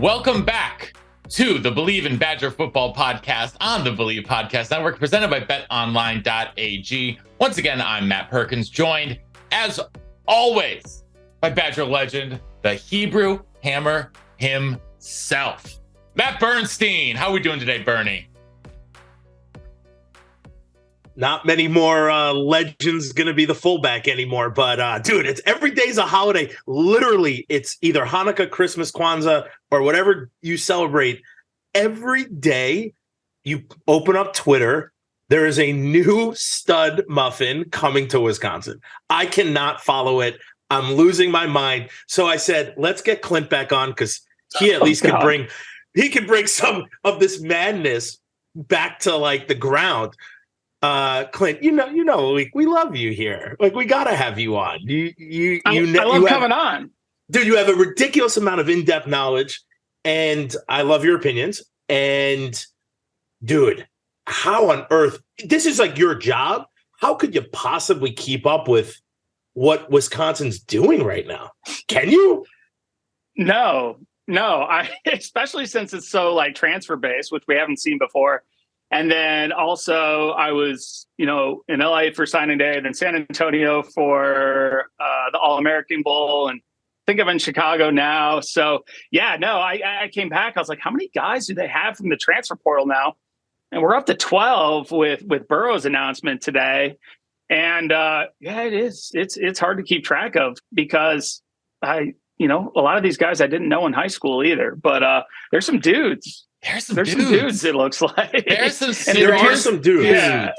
Welcome back to the Believe in Badger Football podcast on the Believe Podcast Network, presented by betonline.ag. Once again, I'm Matt Perkins, joined, as always, by Badger legend, the Hebrew Hammer himself, Matt Bernstein. How are we doing today, Bernie? Not many more legends going to be the fullback anymore, but dude, it's every day's a holiday. Literally, it's either Hanukkah, Christmas, Kwanzaa, or whatever you celebrate. Every day you open up Twitter, there is a new stud muffin coming to Wisconsin. I cannot follow it. I'm losing my mind. So I said, let's get Clint back on because he at least can bring some of this madness back to like the ground. Clint, you know, we love you here. Like, we gotta have you on. I love coming on, dude. You have a ridiculous amount of in-depth knowledge, and I love your opinions. And, dude, how on earth? This is like your job. How could you possibly keep up with what Wisconsin's doing right now? Can you? No. I especially since it's so like transfer based, which we haven't seen before. And then also I was, in LA for signing day, then San Antonio for the All-American Bowl, and I think I'm in Chicago now. So yeah, no, I came back. I was like, how many guys do they have from the transfer portal now? And we're up to 12 with Burrow's announcement today. And it is. It's hard to keep track of because a lot of these guys I didn't know in high school either. But there's some dudes. There's some dudes, it looks like. There are some dudes. Yeah.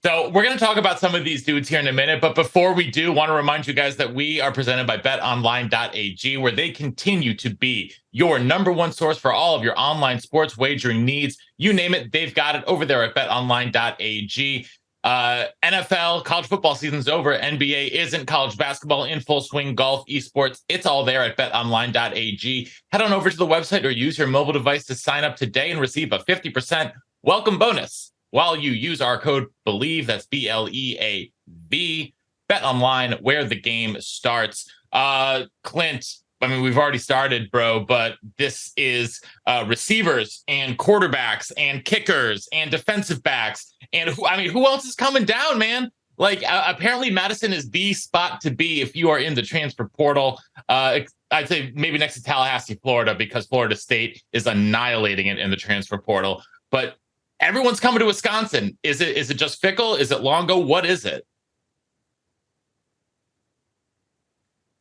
So we're going to talk about some of these dudes here in a minute. But before we do, want to remind you guys that we are presented by betonline.ag, where they continue to be your number one source for all of your online sports wagering needs. You name it, they've got it over there at betonline.ag. NFL, college football season's over. NBA isn't, college basketball in full swing, golf, esports. It's all there at betonline.ag. Head on over to the website or use your mobile device to sign up today and receive a 50% welcome bonus while you use our code BELIEVE. That's BLEAV. BetOnline, where the game starts. Clint, I mean, we've already started, bro, but this is receivers and quarterbacks and kickers and defensive backs. And who else is coming down, man? Like, apparently Madison is the spot to be if you are in the transfer portal. I'd say maybe next to Tallahassee, Florida, because Florida State is annihilating it in the transfer portal. But everyone's coming to Wisconsin. Is it just Fickell? Is it Longo? What is it?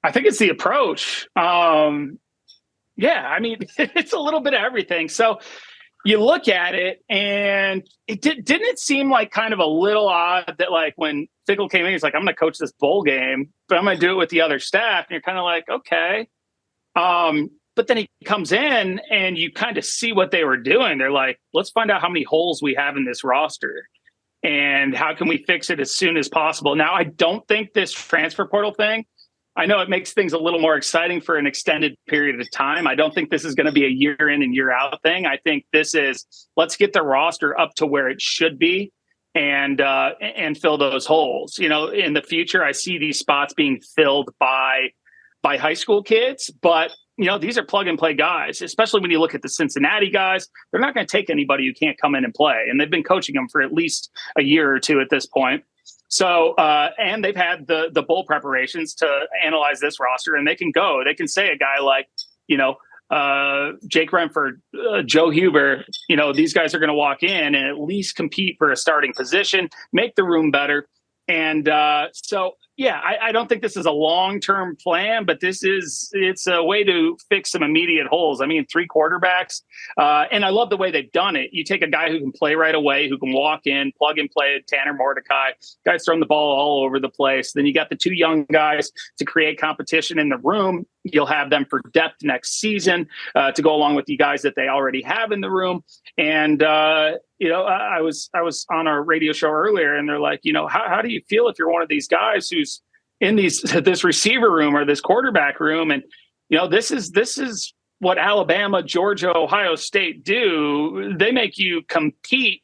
I think it's the approach. It's a little bit of everything. So you look at it, and didn't it seem like kind of a little odd that like when Fickell came in, he's like, I'm going to coach this bowl game, but I'm going to do it with the other staff. And you're kind of like, okay. But then he comes in and you kind of see what they were doing. They're like, let's find out how many holes we have in this roster and how can we fix it as soon as possible. Now, I don't think this transfer portal thing, I know it makes things a little more exciting for an extended period of time. I don't think this is going to be a year in and year out thing. I think this is, let's get the roster up to where it should be and fill those holes. In the future, I see these spots being filled by high school kids, but these are plug and play guys, especially when you look at the Cincinnati guys. They're not going to take anybody who can't come in and play. And they've been coaching them for at least a year or two at this point. So, and they've had the bowl preparations to analyze this roster, and they can say a guy like, Jake Renford, Joe Huber, these guys are going to walk in and at least compete for a starting position, make the room better. And I don't think this is a long-term plan, but it's a way to fix some immediate holes. I mean, 3 quarterbacks, and I love the way they've done it. You take a guy who can play right away, who can walk in, plug and play, Tanner Mordecai, guys throwing the ball all over the place. Then you got the 2 young guys to create competition in the room. You'll have them for depth next season to go along with the guys that they already have in the room. And, I was on our radio show earlier, and they're like, how do you feel if you're one of these guys who's in this receiver room or this quarterback room? And, this is what Alabama, Georgia, Ohio State do. They make you compete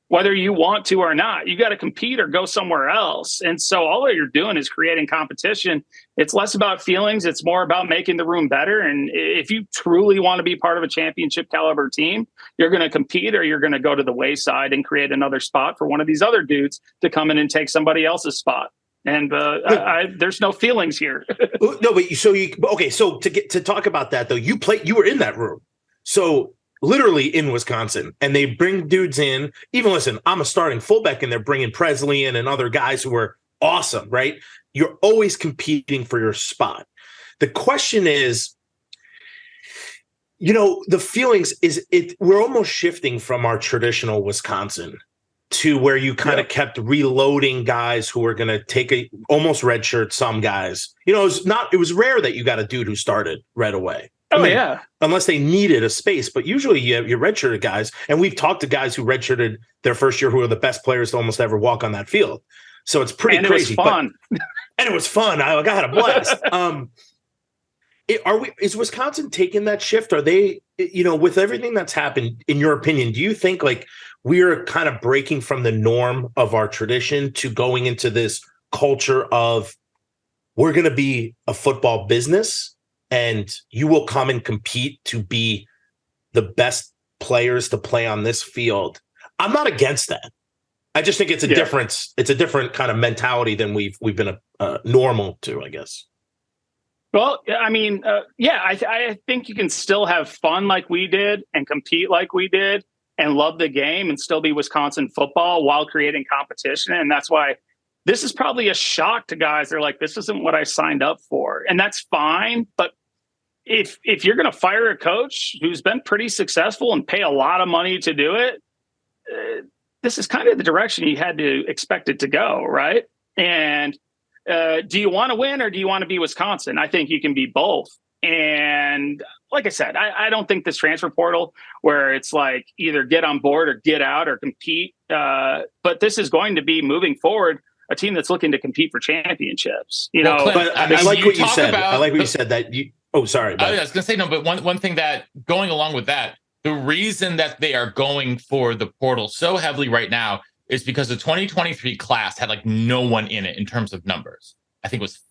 whether you want to or not. You got to compete or go somewhere else. And so all that you're doing is creating competition. It's less about feelings. It's more about making the room better. And if you truly want to be part of a championship caliber team, you're going to compete or you're going to go to the wayside and create another spot for one of these other dudes to come in and take somebody else's spot. And there's no feelings here. No, but so to talk about that though, you were in that room. So literally in Wisconsin, and they bring dudes in. Even listen, I'm a starting fullback, and they're bringing Presley in and other guys who are awesome, right? You're always competing for your spot. The question is, the feelings we're almost shifting from our traditional Wisconsin to where you kind of kept reloading guys who were going to take almost redshirt some guys. It was rare that you got a dude who started right away. Unless they needed a space. But usually you have your redshirted guys. And we've talked to guys who redshirted their first year who are the best players to almost ever walk on that field. So it's pretty crazy. It was fun. And it was fun. I had a blast. Is Wisconsin taking that shift? Are they, with everything that's happened, in your opinion, do you think like we're kind of breaking from the norm of our tradition to going into this culture of we're going to be a football business? And you will come and compete to be the best players to play on this field. I'm not against that. I just think it's a difference. It's a different kind of mentality than we've been normal to, I guess. Well, I mean, I think you can still have fun like we did and compete like we did and love the game and still be Wisconsin football while creating competition. And that's why this is probably a shock to guys. They're like, this isn't what I signed up for. And that's fine. But if you're going to fire a coach who's been pretty successful and pay a lot of money to do it, this is kind of the direction you had to expect it to go, right? And do you want to win or do you want to be Wisconsin? I think you can be both. And like I said, I don't think this transfer portal where it's like either get on board or get out or compete. But this is going to be moving forward a team that's looking to compete for championships. But I like what you said. I like what you said that you. Oh, sorry. I was going to say no, but one thing that going along with that, the reason that they are going for the portal so heavily right now is because the 2023 class had like no one in it in terms of numbers. I think it was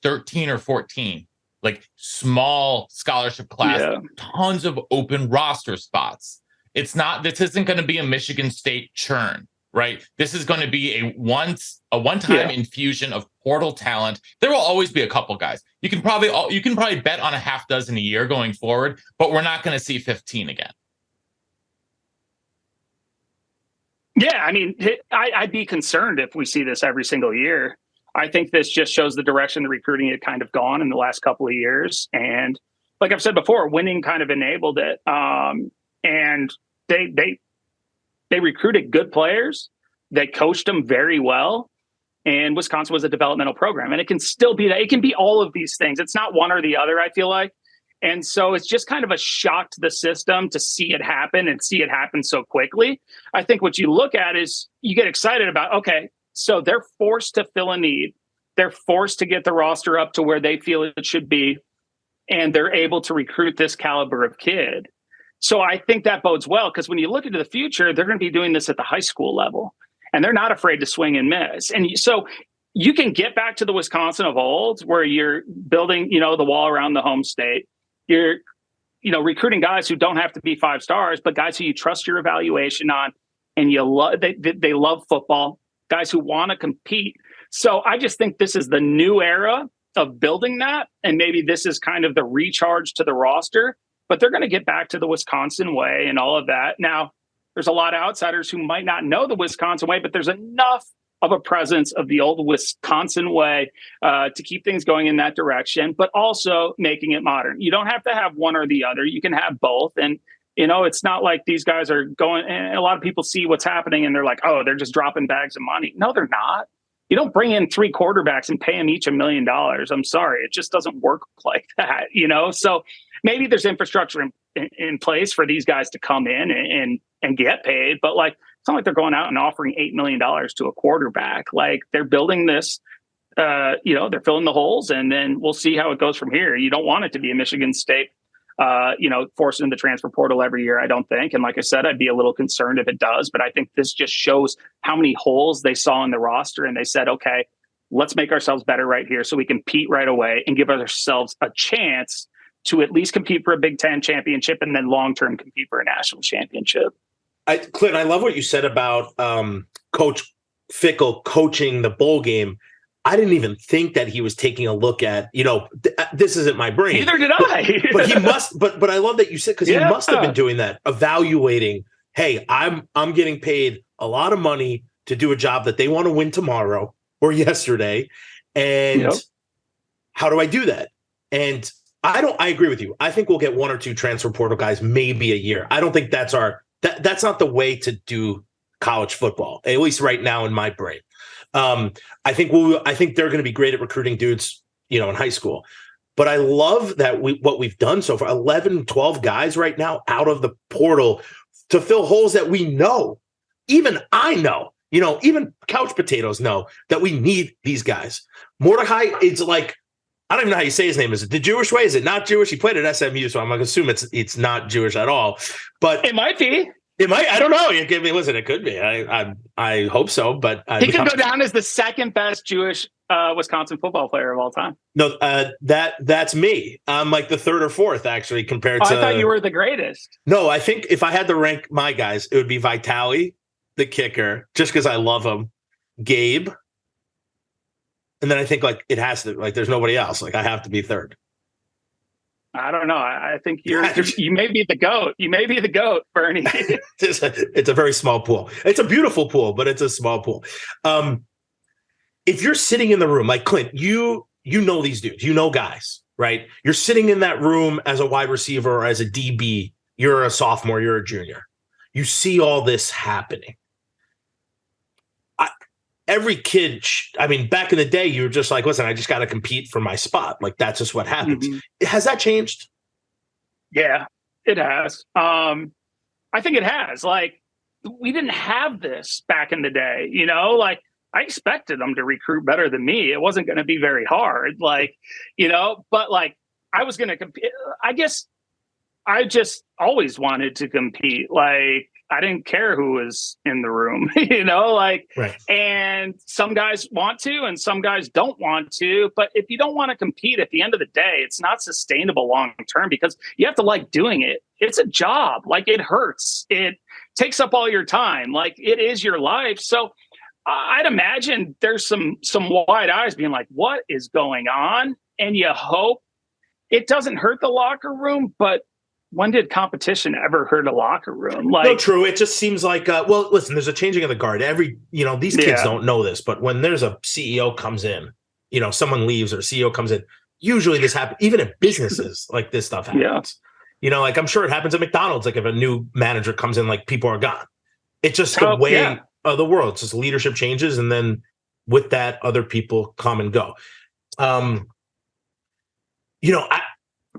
13 or 14, like small scholarship class, tons of open roster spots. This isn't going to be a Michigan State churn, right? This is going to be a one-time infusion of portal talent. There will always be a couple guys. You can probably bet on a half dozen a year going forward, but we're not going to see 15 again. Yeah, I mean, I'd be concerned if we see this every single year. I think this just shows the direction the recruiting had kind of gone in the last couple of years. And like I've said before, winning kind of enabled it. And they recruited good players. They coached them very well. And Wisconsin was a developmental program. And it can still be that. It can be all of these things. It's not one or the other, I feel like. And so it's just kind of a shock to the system to see it happen and see it happen so quickly. I think what you look at is you get excited about, okay, so they're forced to fill a need. They're forced to get the roster up to where they feel it should be. And they're able to recruit this caliber of kid. So I think that bodes well because when you look into the future, they're going to be doing this at the high school level. And they're not afraid to swing and miss. And so you can get back to the Wisconsin of old where you're building, the wall around the home state. You're, recruiting guys who don't have to be 5 stars, but guys who you trust your evaluation on and they love football, guys who want to compete. So I just think this is the new era of building that. And maybe this is kind of the recharge to the roster, but they're going to get back to the Wisconsin way and all of that. Now, there's a lot of outsiders who might not know the Wisconsin way, but there's enough of a presence of the old Wisconsin way to keep things going in that direction, but also making it modern. You don't have to have one or the other. You can have both. And, it's not like these guys are going, and a lot of people see what's happening and they're like, oh, they're just dropping bags of money. No, they're not. You don't bring in 3 quarterbacks and pay them each $1 million. I'm sorry. It just doesn't work like that, So maybe there's infrastructure in place for these guys to come in and get paid. But it's not like they're going out and offering $8 million to a quarterback. They're building this, they're filling the holes and then we'll see how it goes from here. You don't want it to be a Michigan State forced into the transfer portal every year, I don't think. And like I said, I'd be a little concerned if it does, but I think this just shows how many holes they saw in the roster. And they said, okay, let's make ourselves better right here so we compete right away and give ourselves a chance to at least compete for a Big Ten championship and then long-term compete for a national championship. Clint, I love what you said about Coach Fickell coaching the bowl game. I didn't even think that he was taking a look at, this isn't my brain. Neither did I. But he must, but I love that you said, because he must have been doing that, evaluating, hey, I'm getting paid a lot of money to do a job that they want to win tomorrow or yesterday. And how do I do that? And I agree with you. I think we'll get one or two transfer portal guys, maybe a year. I don't think that's not the way to do college football, at least right now in my brain. I think they're going to be great at recruiting dudes, in high school. But I love that what we've done so far, 11, 12 guys right now out of the portal to fill holes that we know. Even I know, even couch potatoes know that we need these guys. Mordecai, it's like, I don't even know how you say his name. Is it the Jewish way? Is it not Jewish? He played at SMU, so I'm going to assume it's not Jewish at all. But it might be. It might. I don't know. Listen, it could be. I hope so. But he could go down as the second best Jewish Wisconsin football player of all time. No, that's me. I'm like the third or fourth, actually, compared to. I thought you were the greatest. No, I think if I had to rank my guys, it would be Vitali, the kicker, just because I love him. Gabe, and then I think it has to there's nobody else. I have to be third. I don't know. I think you may be the GOAT. You may be the GOAT, Bernie. It's a very small pool. It's a beautiful pool, but it's a small pool. If you're sitting in the room, like Clint, you know these dudes, guys, right? You're sitting in that room as a wide receiver or as a DB. You're a sophomore, you're a junior. You see all this happening. Every kid, back in the day, you were just like, listen, I just got to compete for my spot. That's just what happens. Mm-hmm. Has that changed? Yeah, it has. I think it has. We didn't have this back in the day, I expected them to recruit better than me. It wasn't going to be very hard, but I was going to compete. I guess I just always wanted to compete. I didn't care who was in the room, right. And some guys want to, and some guys don't want to. But if you don't want to compete at the end of the day, it's not sustainable long-term because you have to like doing it. It's a job. It hurts. It takes up all your time. It is your life. So I'd imagine there's some wide eyes being like, what is going on? And you hope it doesn't hurt the locker room, but when did competition ever hurt a locker room? No, true. It just seems like, listen, there's a changing of the guard. These kids don't know this, but when there's a CEO comes in, someone leaves or CEO comes in, usually this happens, even in businesses, this stuff happens. Yeah. I'm sure it happens at McDonald's. If a new manager comes in, people are gone. It's just the way of the world. It's just leadership changes. And then with that, other people come and go.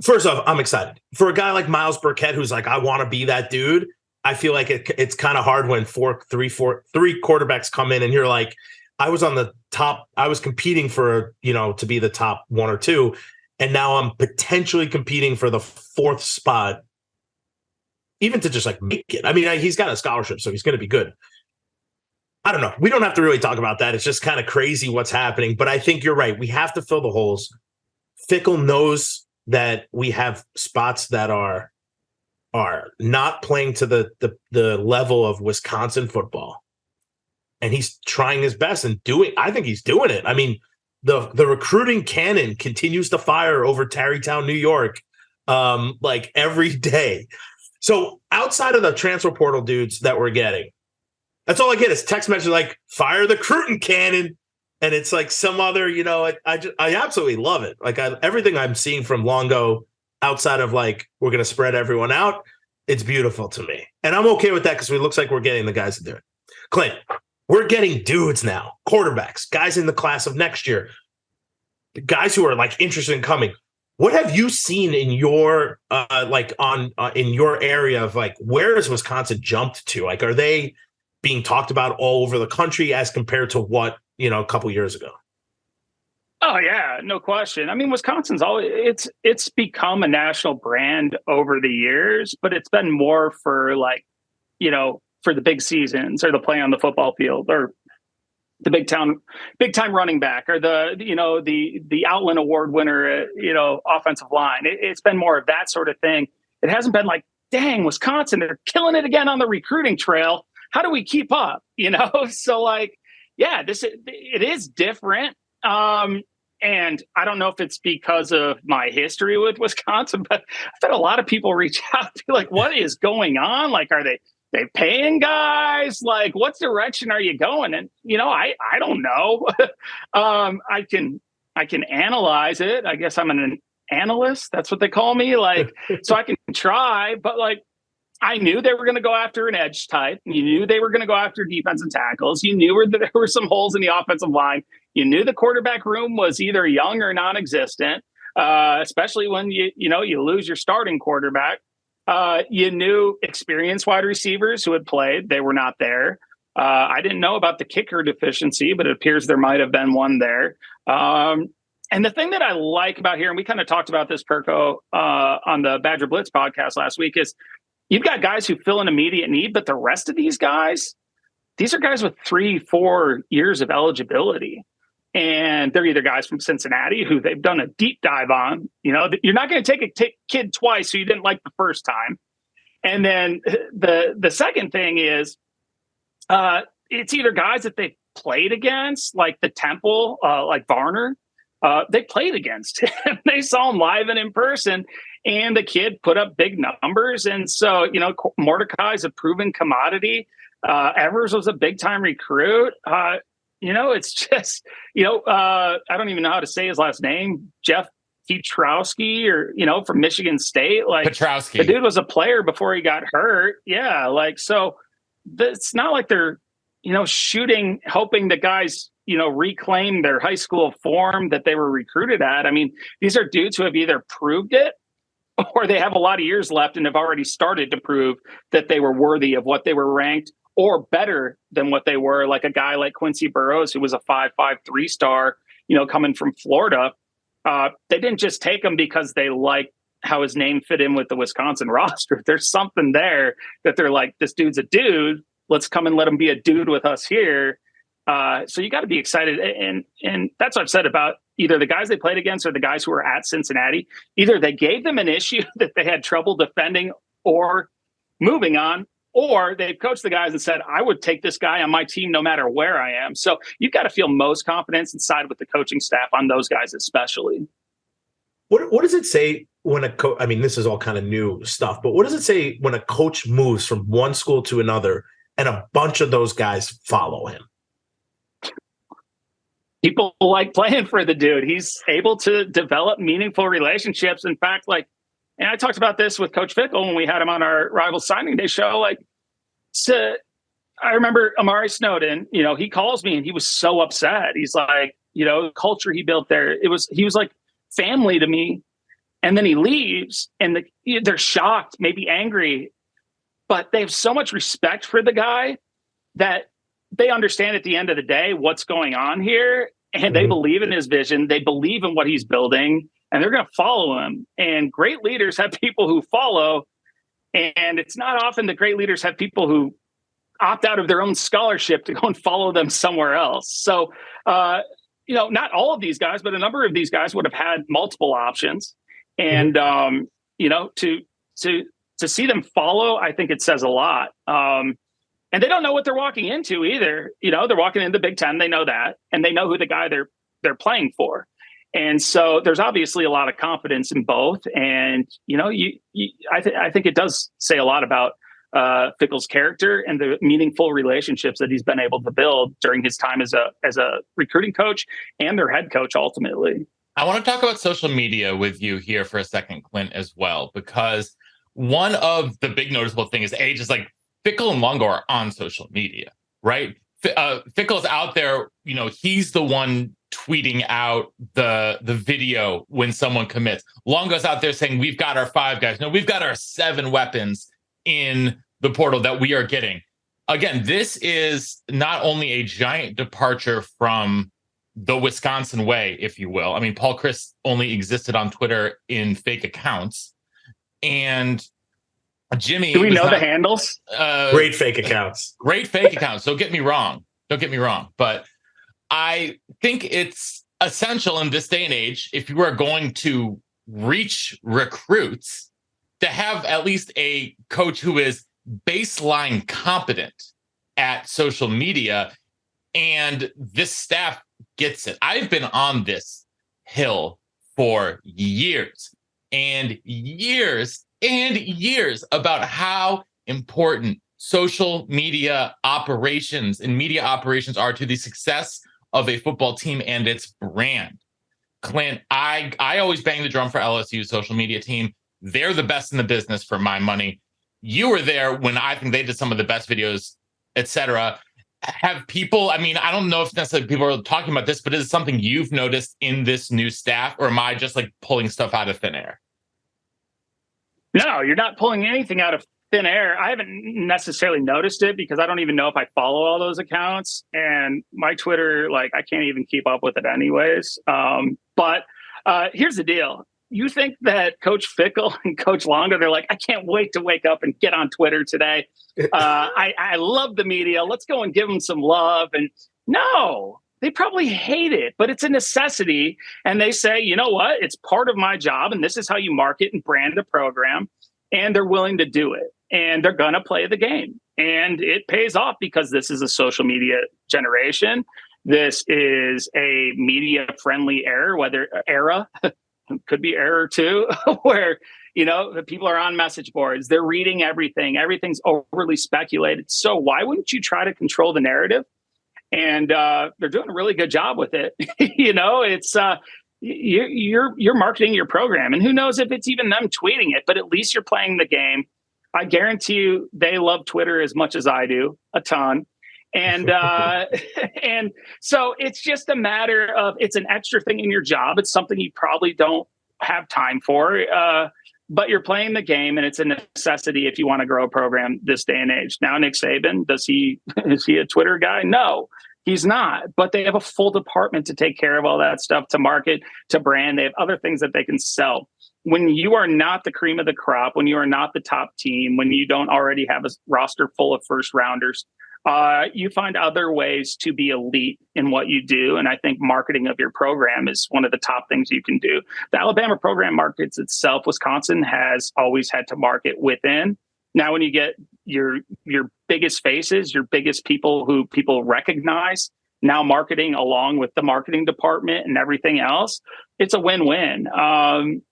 First off, I'm excited for a guy like Miles Burkett, who's I want to be that dude. I feel like it's kind of hard when three quarterbacks come in and you're I was on the top. I was competing for, to be the top one or two. And now I'm potentially competing for the fourth spot, even to just make it. He's got a scholarship, so he's going to be good. I don't know. We don't have to really talk about that. It's just kind of crazy what's happening. But I think you're right. We have to fill the holes. Fickell knows that we have spots that are not playing to the level of Wisconsin football. And he's trying his best and I think he's doing it. The recruiting cannon continues to fire over Tarrytown, New York, every day. So outside of the transfer portal dudes that we're getting, that's all I get is text message fire the recruiting cannon. And it's some other, I absolutely love it. Everything I'm seeing from Longo outside of we're going to spread everyone out, it's beautiful to me. And I'm okay with that because it looks like we're getting the guys to do it. Clint, we're getting dudes now, quarterbacks, guys in the class of next year, guys who are interested in coming. What have you seen in your in your area of where has Wisconsin jumped to? Are they being talked about all over the country as compared to what, a couple years ago? Oh yeah, no question. I mean, Wisconsin's always it's become a national brand over the years, but it's been more for like, for the big seasons or the play on the football field or the big time running back or the Outland Award winner, offensive line. It's been more of that sort of thing. It hasn't been like, dang, Wisconsin, they're killing it again on the recruiting trail. How do we keep up? So like, yeah, it is different. And I don't know if it's because of my history with Wisconsin, but I've had a lot of people reach out to be like, what is going on? Like, are they paying guys? Like, what direction are you going? And, I don't know. I can analyze it. I guess I'm an analyst. That's what they call me. Like, so I can try, but like, I knew they were going to go after an edge type. You knew they were going to go after defense and tackles. You knew there were some holes in the offensive line. You knew the quarterback room was either young or non-existent, especially when you lose your starting quarterback. You knew experienced wide receivers who had played. They were not there. I didn't know about the kicker deficiency, but it appears there might have been one there. And the thing that I like about here, and we kind of talked about this, Perko, on the Badger Blitz podcast last week, is you've got guys who fill an immediate need, but the rest of these are guys with 3-4 years of eligibility. And they're either guys from Cincinnati who they've done a deep dive on. You're not going to take a kid twice who you didn't like the first time. And then the second thing is it's either guys that they've played against, like the Temple, like Varner. They played against him. They saw him live and in person, and the kid put up big numbers. And so, Mordecai's a proven commodity. Evers was a big-time recruit. It's just, I don't even know how to say his last name, Jeff Pietrowski, or, from Michigan State. Like, Petrowski. The dude was a player before he got hurt. Yeah. Like, so it's not like they're, shooting, hoping that guys, reclaim their high school form that they were recruited at. I mean, these are dudes who have either proved it or they have a lot of years left and have already started to prove that they were worthy of what they were ranked or better than what they were, like a guy like Quincy Burrows, who was a 5.5 3-star, coming from Florida. They didn't just take him because they liked how his name fit in with the Wisconsin roster. There's something there that they're like, this dude's a dude. Let's come and let him be a dude with us here. So you got to be excited. And that's what I've said about either the guys they played against or the guys who were at Cincinnati. Either they gave them an issue that they had trouble defending or moving on, or they've coached the guys and said, I would take this guy on my team no matter where I am. So you've got to feel most confidence and side with the coaching staff on those guys especially. What does it say when a coach, I mean, this is all kind of new stuff, but what does it say when a coach moves from one school to another and a bunch of those guys follow him? People like playing for the dude. He's able to develop meaningful relationships. In fact, and I talked about this with Coach Fickell when we had him on our Rival Signing Day show. I remember Amari Snowden, he calls me and he was so upset. He's like, the culture he built there, he was like family to me. And then he leaves and they're shocked, maybe angry, but they have so much respect for the guy that they understand at the end of the day what's going on here. And they believe in his vision. They believe in what he's building. And they're going to follow him. And great leaders have people who follow. And it's not often that great leaders have people who opt out of their own scholarship to go and follow them somewhere else. So, not all of these guys, but a number of these guys would have had multiple options. And, to see them follow, I think it says a lot. And they don't know what they're walking into either. They're walking into the Big Ten. They know that. And they know who the guy they're playing for. And so there's obviously a lot of confidence in both. And, I think it does say a lot about Fickell's character and the meaningful relationships that he's been able to build during his time as a recruiting coach and their head coach ultimately. I want to talk about social media with you here for a second, Clint, as well, because one of the big noticeable thing is just like Fickell and Longo are on social media, right? Fickell's out there, he's the one tweeting out the video when someone commits. Longo's out there saying, we've got our 5 guys. No, we've got our 7 weapons in the portal that we are getting. Again, this is not only a giant departure from the Wisconsin way, if you will. I mean, Paul Chryst only existed on Twitter in fake accounts, and Jimmy. Do we know the handles? Great fake accounts. Great fake accounts. Don't get me wrong. But I think it's essential in this day and age, if you are going to reach recruits, to have at least a coach who is baseline competent at social media. And this staff gets it. I've been on this hill for years and years and years about how important social media operations and media operations are to the success of a football team and its brand. Clint, I always bang the drum for LSU's social media team. They're the best in the business for my money. You were there when I think they did some of the best videos, etc. Have people, I mean, I don't know if necessarily people are talking about this, but is it something you've noticed in this new staff, or am I just like pulling stuff out of thin air? No, you're not pulling anything out of thin air. I haven't necessarily noticed it because I don't even know if I follow all those accounts, and my Twitter, like, I can't even keep up with it anyways. But here's the deal. You think that Coach Fickell and Coach Longo, they're like, I can't wait to wake up and get on Twitter today. I love the media. Let's go and give them some love. And no, they probably hate it, but it's a necessity. And they say, you know what? It's part of my job. And this is how you market and brand a program. And they're willing to do it. And they're going to play the game. And it pays off because this is a social media generation. This is a media-friendly era. Could be error too, where, you know, the people are on message boards, they're reading everything. Everything's overly speculated. So why wouldn't you try to control the narrative? And they're doing a really good job with it. You know, it's you're marketing your program, and who knows if it's even them tweeting it, but at least you're playing the game. I guarantee you they love Twitter as much as I do, a ton. And and so it's just a matter of, it's an extra thing in your job. It's something you probably don't have time for, but you're playing the game, and it's a necessity if you want to grow a program this day and age. Now, Nick Saban, is he a Twitter guy? No, he's not. But they have a full department to take care of all that stuff, to market, to brand. They have other things that they can sell. When you are not the cream of the crop, when you are not the top team, when you don't already have a roster full of first rounders, you find other ways to be elite in what you do. And I think marketing of your program is one of the top things you can do. The Alabama program markets itself. Wisconsin has always had to market within. Now, when you get your biggest faces, your biggest people who people recognize, now marketing along with the marketing department and everything else, it's a win-win.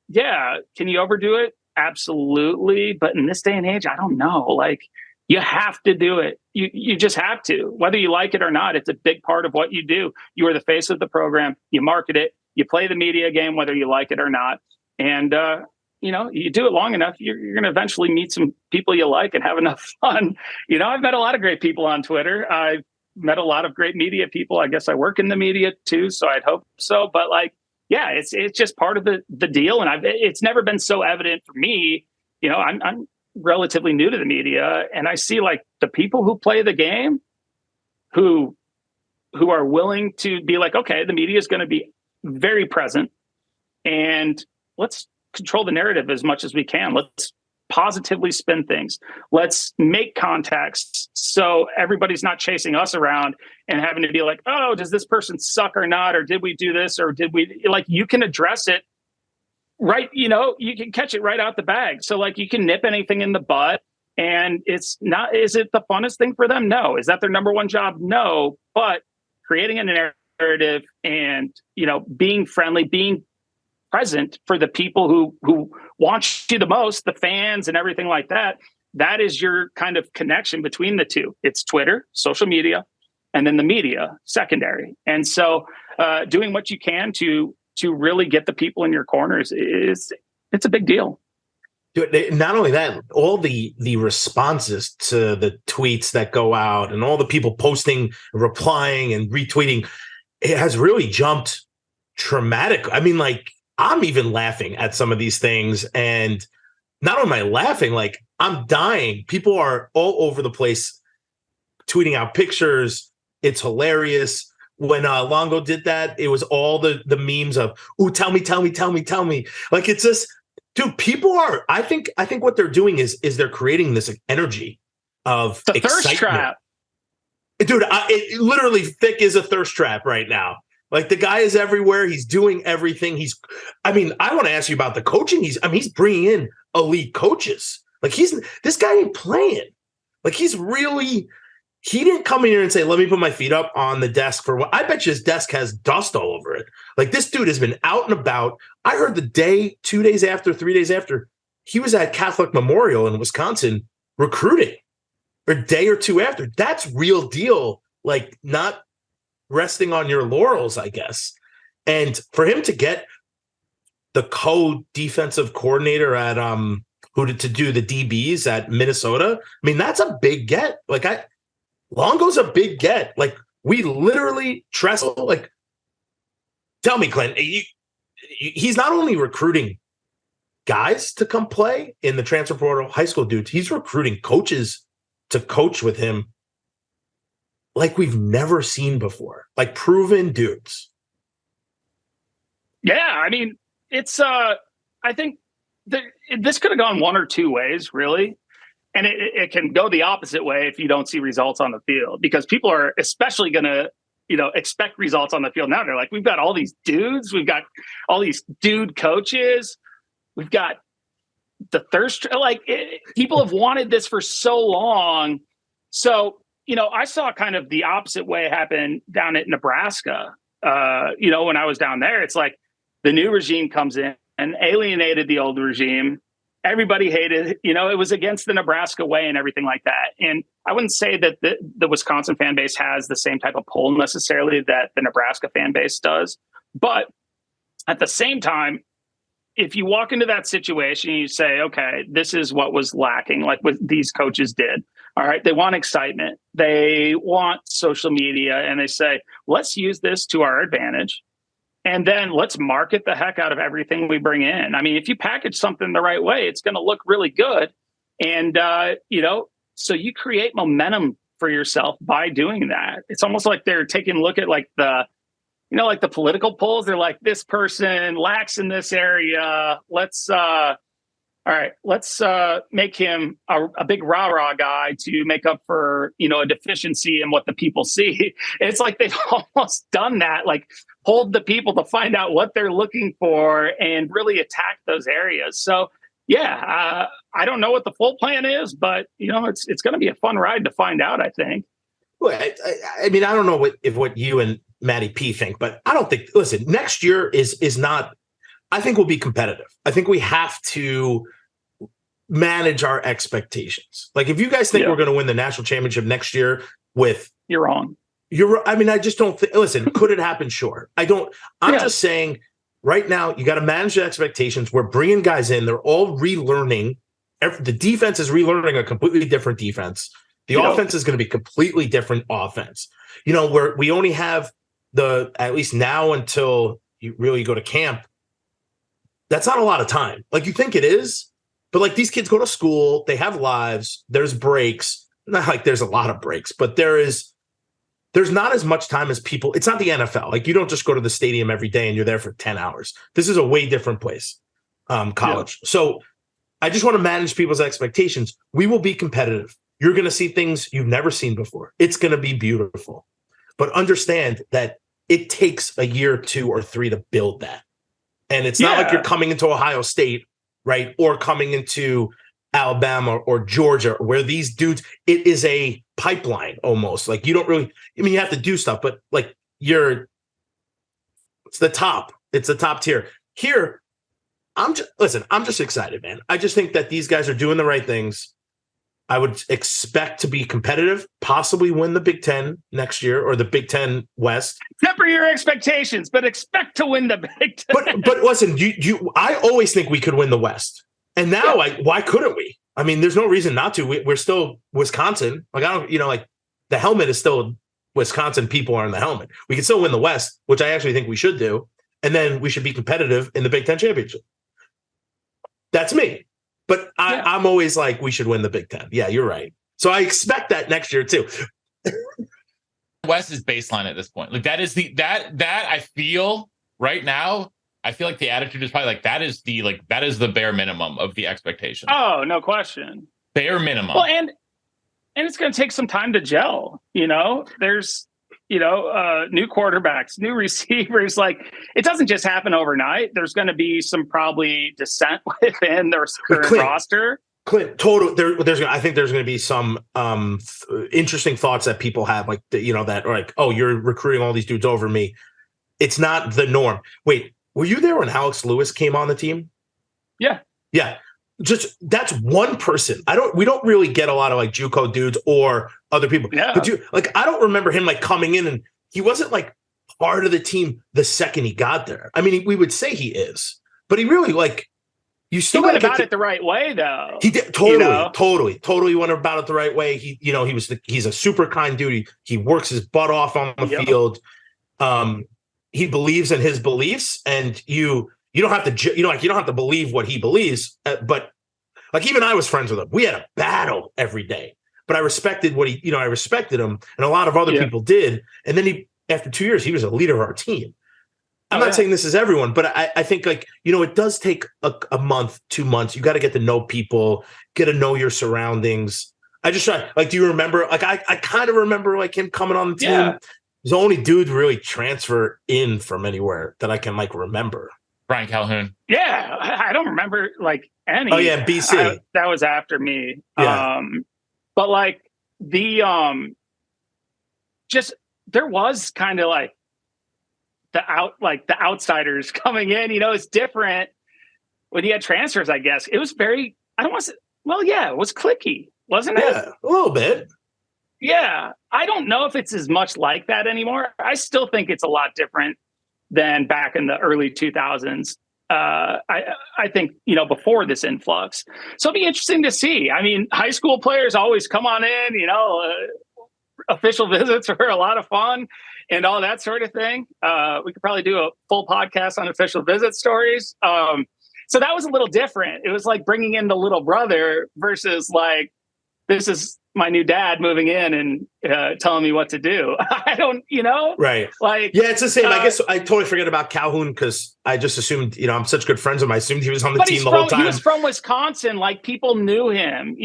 Yeah. Can you overdo it? Absolutely. But in this day and age, I don't know. Like, you have to do it. You just have to, whether you like it or not. It's a big part of what you do. You are the face of the program. You market it. You play the media game, whether you like it or not. And, you know, you do it long enough, you're going to eventually meet some people you like and have enough fun. You know, I've met a lot of great people on Twitter. I've met a lot of great media people. I guess I work in the media too, so I'd hope so. But like, yeah, it's just part of the deal. And it's never been so evident for me. You know, I'm relatively new to the media, and I see like the people who play the game, who are willing to be like, okay, the media is going to be very present, and let's control the narrative as much as we can. Let's positively spin things. Let's make contacts so everybody's not chasing us around and having to be like, oh, does this person suck or not? Or did we do this? Or did we, like, you can address it right, you know, you can catch it right out the bag. So like, you can nip anything in the bud, and it's not, is it the funnest thing for them? No. Is that their number one job? No. But creating a narrative and, you know, being friendly, being present for the people who want you the most, the fans and everything like that, that is your kind of connection between the two. It's Twitter, social media, and then the media secondary. And so doing what you can to really get the people in your corners it's a big deal. Dude, not only that, all the responses to the tweets that go out and all the people posting, replying and retweeting, it has really jumped dramatic. I mean, like, I'm even laughing at some of these things, and not only am I laughing, like, I'm dying. People are all over the place tweeting out pictures. It's hilarious. when Longo did that, it was all the memes of, "Ooh, tell me." Like, it's just, dude, people are. I think what they're doing is they're creating this energy of the excitement. thirst trap. Dude, it literally, Fick is a thirst trap right now. Like, the guy is everywhere. He's doing everything. I want to ask you about the coaching. He's bringing in elite coaches. Like, this guy ain't playing. Like, he didn't come in here and say, let me put my feet up on the desk for what I bet you his desk has dust all over it. Like, this dude has been out and about. I heard the day, 2 days after, 3 days after, he was at Catholic Memorial in Wisconsin recruiting, or a day or two after. That's real deal. Like, not resting on your laurels, I guess. And for him to get the co-defensive coordinator at to do the DBs at Minnesota, I mean, that's a big get. Like, Longo's a big get. Like, we literally Tressel. Like, tell me, Clint, he's not only recruiting guys to come play in the transfer portal, high school dudes, he's recruiting coaches to coach with him like we've never seen before. Like, proven dudes. Yeah, I mean, it's I think this could have gone one or two ways, really. And it can go the opposite way if you don't see results on the field, because people are especially going to, expect results on the field. Now they're like, we've got all these dudes. We've got all these dude coaches. We've got the thirst. People have wanted this for so long. So, I saw kind of the opposite way happen down at Nebraska. When I was down there, it's like the new regime comes in and alienated the old regime. Everybody hated, it was against the Nebraska way and everything like that. And I wouldn't say that the Wisconsin fan base has the same type of pull necessarily that the Nebraska fan base does. But at the same time, if you walk into that situation and you say, okay, this is what was lacking, like what these coaches did. All right, they want excitement. They want social media. And they say, let's use this to our advantage. And then let's market the heck out of everything we bring in. I mean, if you package something the right way, it's going to look really good. And, so you create momentum for yourself by doing that. It's almost like they're taking a look at like the political polls. They're like, this person lacks in this area. Let's make him a big rah-rah guy to make up for, a deficiency in what the people see. It's like they've almost done that, like polled the people to find out what they're looking for and really attack those areas. So, yeah, I don't know what the full plan is, but, it's going to be a fun ride to find out, I think. Well, I mean, I don't know what you and Matty P think, but I don't think, listen, next year is not, I think we'll be competitive. I think we have to manage our expectations. Like, if you guys think we're going to win the national championship next year you're wrong. I mean, I just don't think, listen, could it happen? Sure. I'm just saying right now, you got to manage the expectations. We're bringing guys in. They're all relearning. The defense is relearning a completely different defense. The offense is going to be completely different offense. Where we only have at least now until you really go to camp, that's not a lot of time. Like, you think it is, but like, these kids go to school, they have lives, there's breaks. Not like there's a lot of breaks, but there's not as much time as people. It's not the NFL. Like, you don't just go to the stadium every day and you're there for 10 hours. This is a way different place, college. Yeah. So I just want to manage people's expectations. We will be competitive. You're going to see things you've never seen before. It's going to be beautiful. But understand that it takes a year, 2 or 3 to build that. And it's not like you're coming into Ohio State, right? Or coming into Alabama or Georgia, where these dudes, it is a pipeline almost. Like, you don't really, you have to do stuff, but like, it's the top. It's the top tier. Here, I'm just excited, man. I just think that these guys are doing the right things. I would expect to be competitive, possibly win the Big Ten next year or the Big Ten West. Temper your expectations, but expect to win the Big Ten. But listen, I always think we could win the West. And now, why couldn't we? I mean, there's no reason not to. We're still Wisconsin. Like, I don't, like, the helmet is still Wisconsin. People are in the helmet. We can still win the West, which I actually think we should do. And then we should be competitive in the Big Ten championship. That's me. But I'm always like, we should win the Big Ten. Yeah, you're right. So I expect that next year too. West is baseline at this point. Like that is that I feel right now. I feel like the attitude is probably like that is the bare minimum of the expectation. Oh, no question. Bare minimum. Well, and it's going to take some time to gel. There's new quarterbacks, new receivers. Like it doesn't just happen overnight. There's going to be some probably dissent within their current roster. Clint, I think there's going to be some interesting thoughts that people have, like that are like, oh, you're recruiting all these dudes over me. It's not the norm. Wait, were you there when Alex Lewis came on the team? Yeah. Just that's one person. We don't really get a lot of like JUCO dudes or other people. Yeah. But I don't remember him like coming in and he wasn't like part of the team the second he got there. I mean, we would say he is, but he really like. You still went about it the right way, though. He did totally went about it the right way. He's a super kind dude. He works his butt off on the field. He believes in his beliefs, and you don't have to you don't have to believe what he believes. But like even I was friends with him. We had a battle every day, but I respected I respected him, and a lot of other people did. And then after 2 years, he was a leader of our team. I'm not saying this is everyone, but I think like, it does take a month, 2 months. You got to get to know people, get to know your surroundings. I just try, like, do you remember, like, I kind of remember like him coming on the team. Yeah. He's the only dude to really transfer in from anywhere that I can like remember. Brian Calhoun. Yeah. I don't remember like any. Oh yeah. BC. That was after me. Yeah. But like there was kind of like, the outsiders coming in, it's different when you had transfers, I guess. It was very, it was cliquey, wasn't it? Yeah, a little bit. Yeah. I don't know if it's as much like that anymore. I still think it's a lot different than back in the early 2000s. I think, before this influx. So it'll be interesting to see. I mean, high school players always come on in, official visits are a lot of fun. And all that sort of thing. We could probably do a full podcast on official visit stories. So that was a little different. It was like bringing in the little brother versus like, this is my new dad moving in and telling me what to do. I don't, Right. Like, yeah, it's the same. I guess I totally forget about Calhoun because I just assumed, I'm such good friends with him. I assumed he was on the team the whole time. He was from Wisconsin. Like people knew him,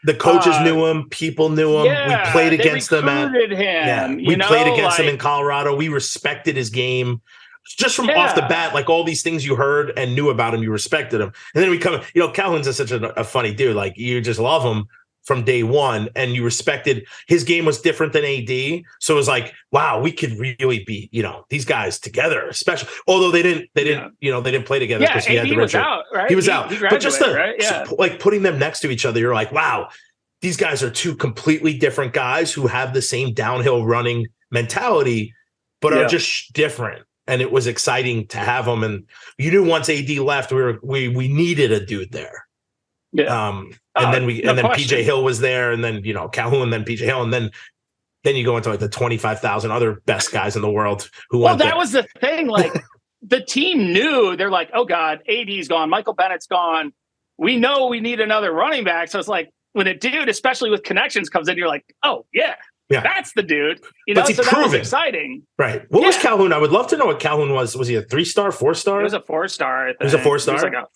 The coaches knew him. People knew him. Yeah, we played against them. We played against him in Colorado. We respected his game. Just from off the bat, like all these things you heard and knew about him, you respected him. And then we come, Calhoun's such a funny dude. Like you just love him from day one, and you respected his game was different than AD. So it was like, wow, we could really be, these guys together, especially. Although they didn't play together because he had the was out, right? He was out. But just right? Putting them next to each other, you're like, wow, these guys are two completely different guys who have the same downhill running mentality, but are just different. And it was exciting to have them. And you knew once AD left, we needed a dude there. Yeah. And then PJ Hill was there, and then Calhoun, then PJ Hill, and then you go into like the 25,000 other best guys in the world who went there. That was the thing. Like the team knew, they're like, oh God, AD's gone, Michael Bennett's gone. We know we need another running back. So it's like when a dude, especially with connections, comes in, you're like, oh yeah. That's the dude. So that was exciting. Right. What was Calhoun? I would love to know what Calhoun was. Was he a 3-star, 4-star? He was a 4-star. He was a 4-star?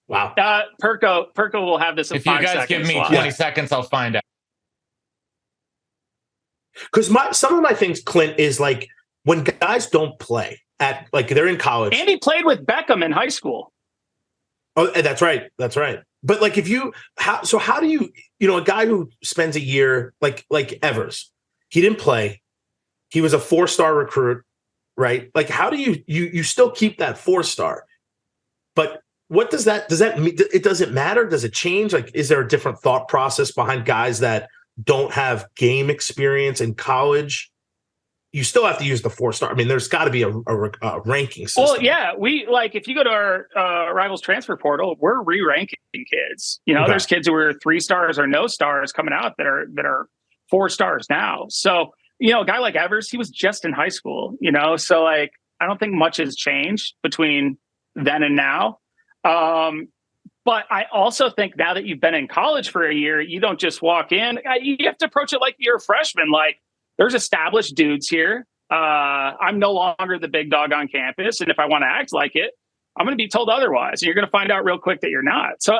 Wow. Perko will have this in if 5 you guys seconds. Give me 20 seconds, I'll find out. Because some of my things, Clint, is like when guys don't play at like they're in college. And he played with Beckham in high school. Oh, that's right. That's right. But like how do you, a guy who spends a year like Evers, he didn't play. He was a 4-star recruit, right? Like how do you still keep that 4-star? But what does that mean? It doesn't matter. Does it change? Like, is there a different thought process behind guys that don't have game experience in college? You still have to use the 4-star. I mean, there's got to be a ranking system. Well, yeah, we like if you go to our Rivals transfer portal, we're re-ranking kids. There's kids who are 3 stars or no stars coming out that are 4 stars now. So, a guy like Evers, he was just in high school. So like I don't think much has changed between then and now. But I also think now that you've been in college for a year, you don't just walk in. You have to approach it like you're a freshman. Like, there's established dudes here. I'm no longer the big dog on campus. And if I want to act like it, I'm going to be told otherwise. And you're going to find out real quick that you're not. So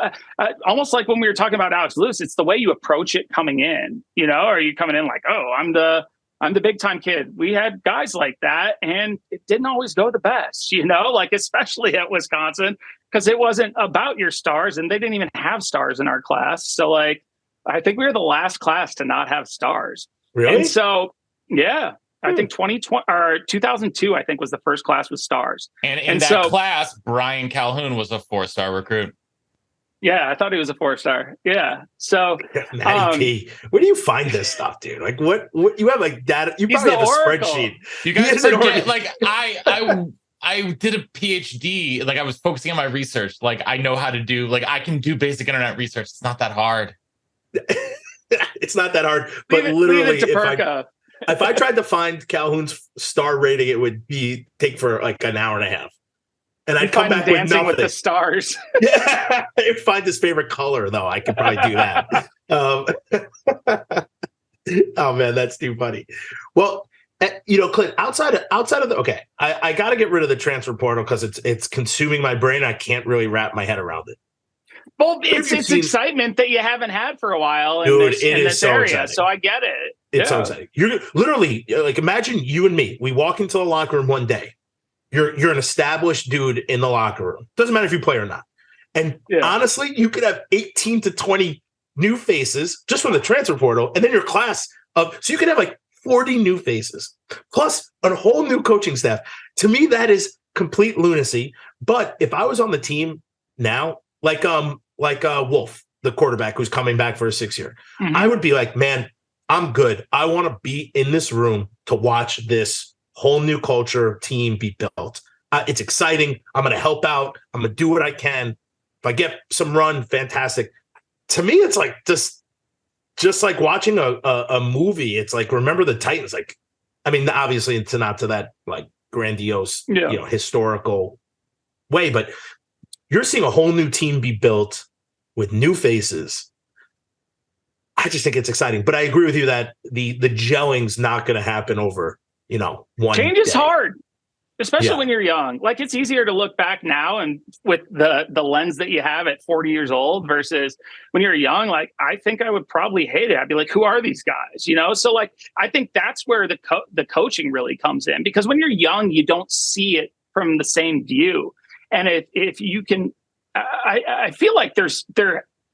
almost like when we were talking about Alex Lewis, it's the way you approach it coming in, are you coming in like, oh, I'm the big time kid. We had guys like that, and it didn't always go the best, like especially at Wisconsin, because it wasn't about your stars, and they didn't even have stars in our class. So like, I think we were the last class to not have stars. Really? And so, yeah. I think 2020 or 2002, I think, was the first class with stars. And in that class, Brian Calhoun was a 4-star recruit. Yeah, I thought he was a 4-star. Yeah. So, Matty P, where do you find this stuff, dude? Like, what you have like data? You probably have a spreadsheet. You guys forget, like, I did a PhD. Like, I was focusing on my research. Like, I know how to do. Like, I can do basic internet research. It's not that hard. It's not that hard. But literally, if I tried to find Calhoun's star rating, it would take for like an hour and a half. And I'd come back with nothing. With the stars. Yeah, I'd find his favorite color, though. I could probably do that. Oh, man, that's too funny. Well, Clint, outside of the, okay, I got to get rid of the transfer portal because it's consuming my brain. I can't really wrap my head around it. Well, it's excitement that you haven't had for a while in this area. Exciting. So I get it. It's so exciting. You're literally like, imagine you and me. We walk into the locker room one day. You're an established dude in the locker room. Doesn't matter if you play or not. And honestly, you could have 18 to 20 new faces just from the transfer portal, and then your class so you could have like 40 new faces plus a whole new coaching staff. To me, that is complete lunacy. But if I was on the team now, like Wolf, the quarterback who's coming back for a 6th year, I would be like, man, I'm good. I want to be in this room to watch this whole new culture team be built. It's exciting. I'm going to help out. I'm going to do what I can. If I get some run, fantastic. To me, it's like just like watching a movie. It's like, remember the Titans. Like, I mean, obviously it's not to that like grandiose, historical way, but you're seeing a whole new team be built with new faces. I just think it's exciting, but I agree with you that the gelling's not going to happen over, one change is day. hard, especially when you're young. Like, it's easier to look back now and with the lens that you have at 40 years old versus when you're young. Like, I think I would probably hate it. I'd be like, who are these guys? So like, I think that's where the coaching really comes in, because when you're young, you don't see it from the same view. And if you can, I feel like they're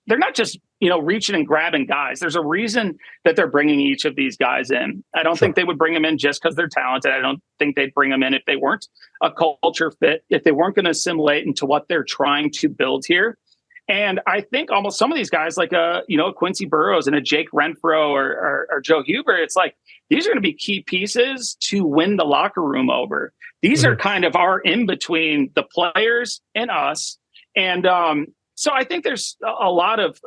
not just, reaching and grabbing guys. There's a reason that they're bringing each of these guys in. I don't think they would bring them in just because they're talented. I don't think they'd bring them in if they weren't a culture fit, if they weren't going to assimilate into what they're trying to build here. And I think almost some of these guys, like a Quincy Burrows and a Jake Renfro or Joe Huber, it's like, these are going to be key pieces to win the locker room over. These are kind of our in between the players and us. And so I think there's a lot of,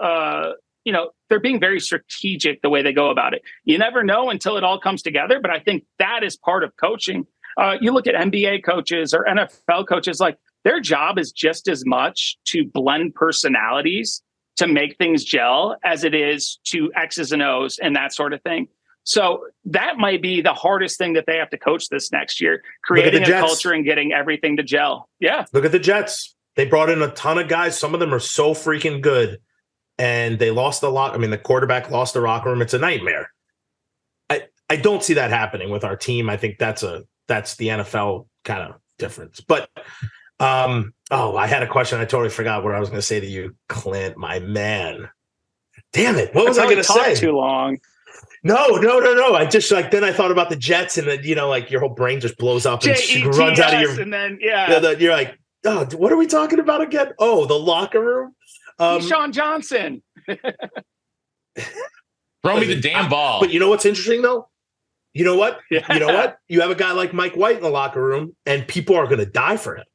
they're being very strategic the way they go about it. You never know until it all comes together. But I think that is part of coaching. You look at NBA coaches or NFL coaches, like, their job is just as much to blend personalities to make things gel as it is to X's and O's and that sort of thing. So that might be the hardest thing that they have to coach this next year, creating a culture and getting everything to gel. Yeah. Look at the Jets. They brought in a ton of guys. Some of them are so freaking good, and they lost a lot. I mean, the quarterback lost the locker room. It's a nightmare. I don't see that happening with our team. I think that's the NFL kind of difference. But I had a question. I totally forgot what I was going to say to you, Clint, my man. Damn it! What was I going to say? Too long. No. I just then I thought about the Jets, and then like your whole brain just blows up and runs out of your. And then you're like, oh, what are we talking about again? Oh, the locker room. Sean Johnson. Throw me the damn ball. But you know what's interesting though? You know what? Yeah. You know what? You have a guy like Mike White in the locker room, and people are going to die for him.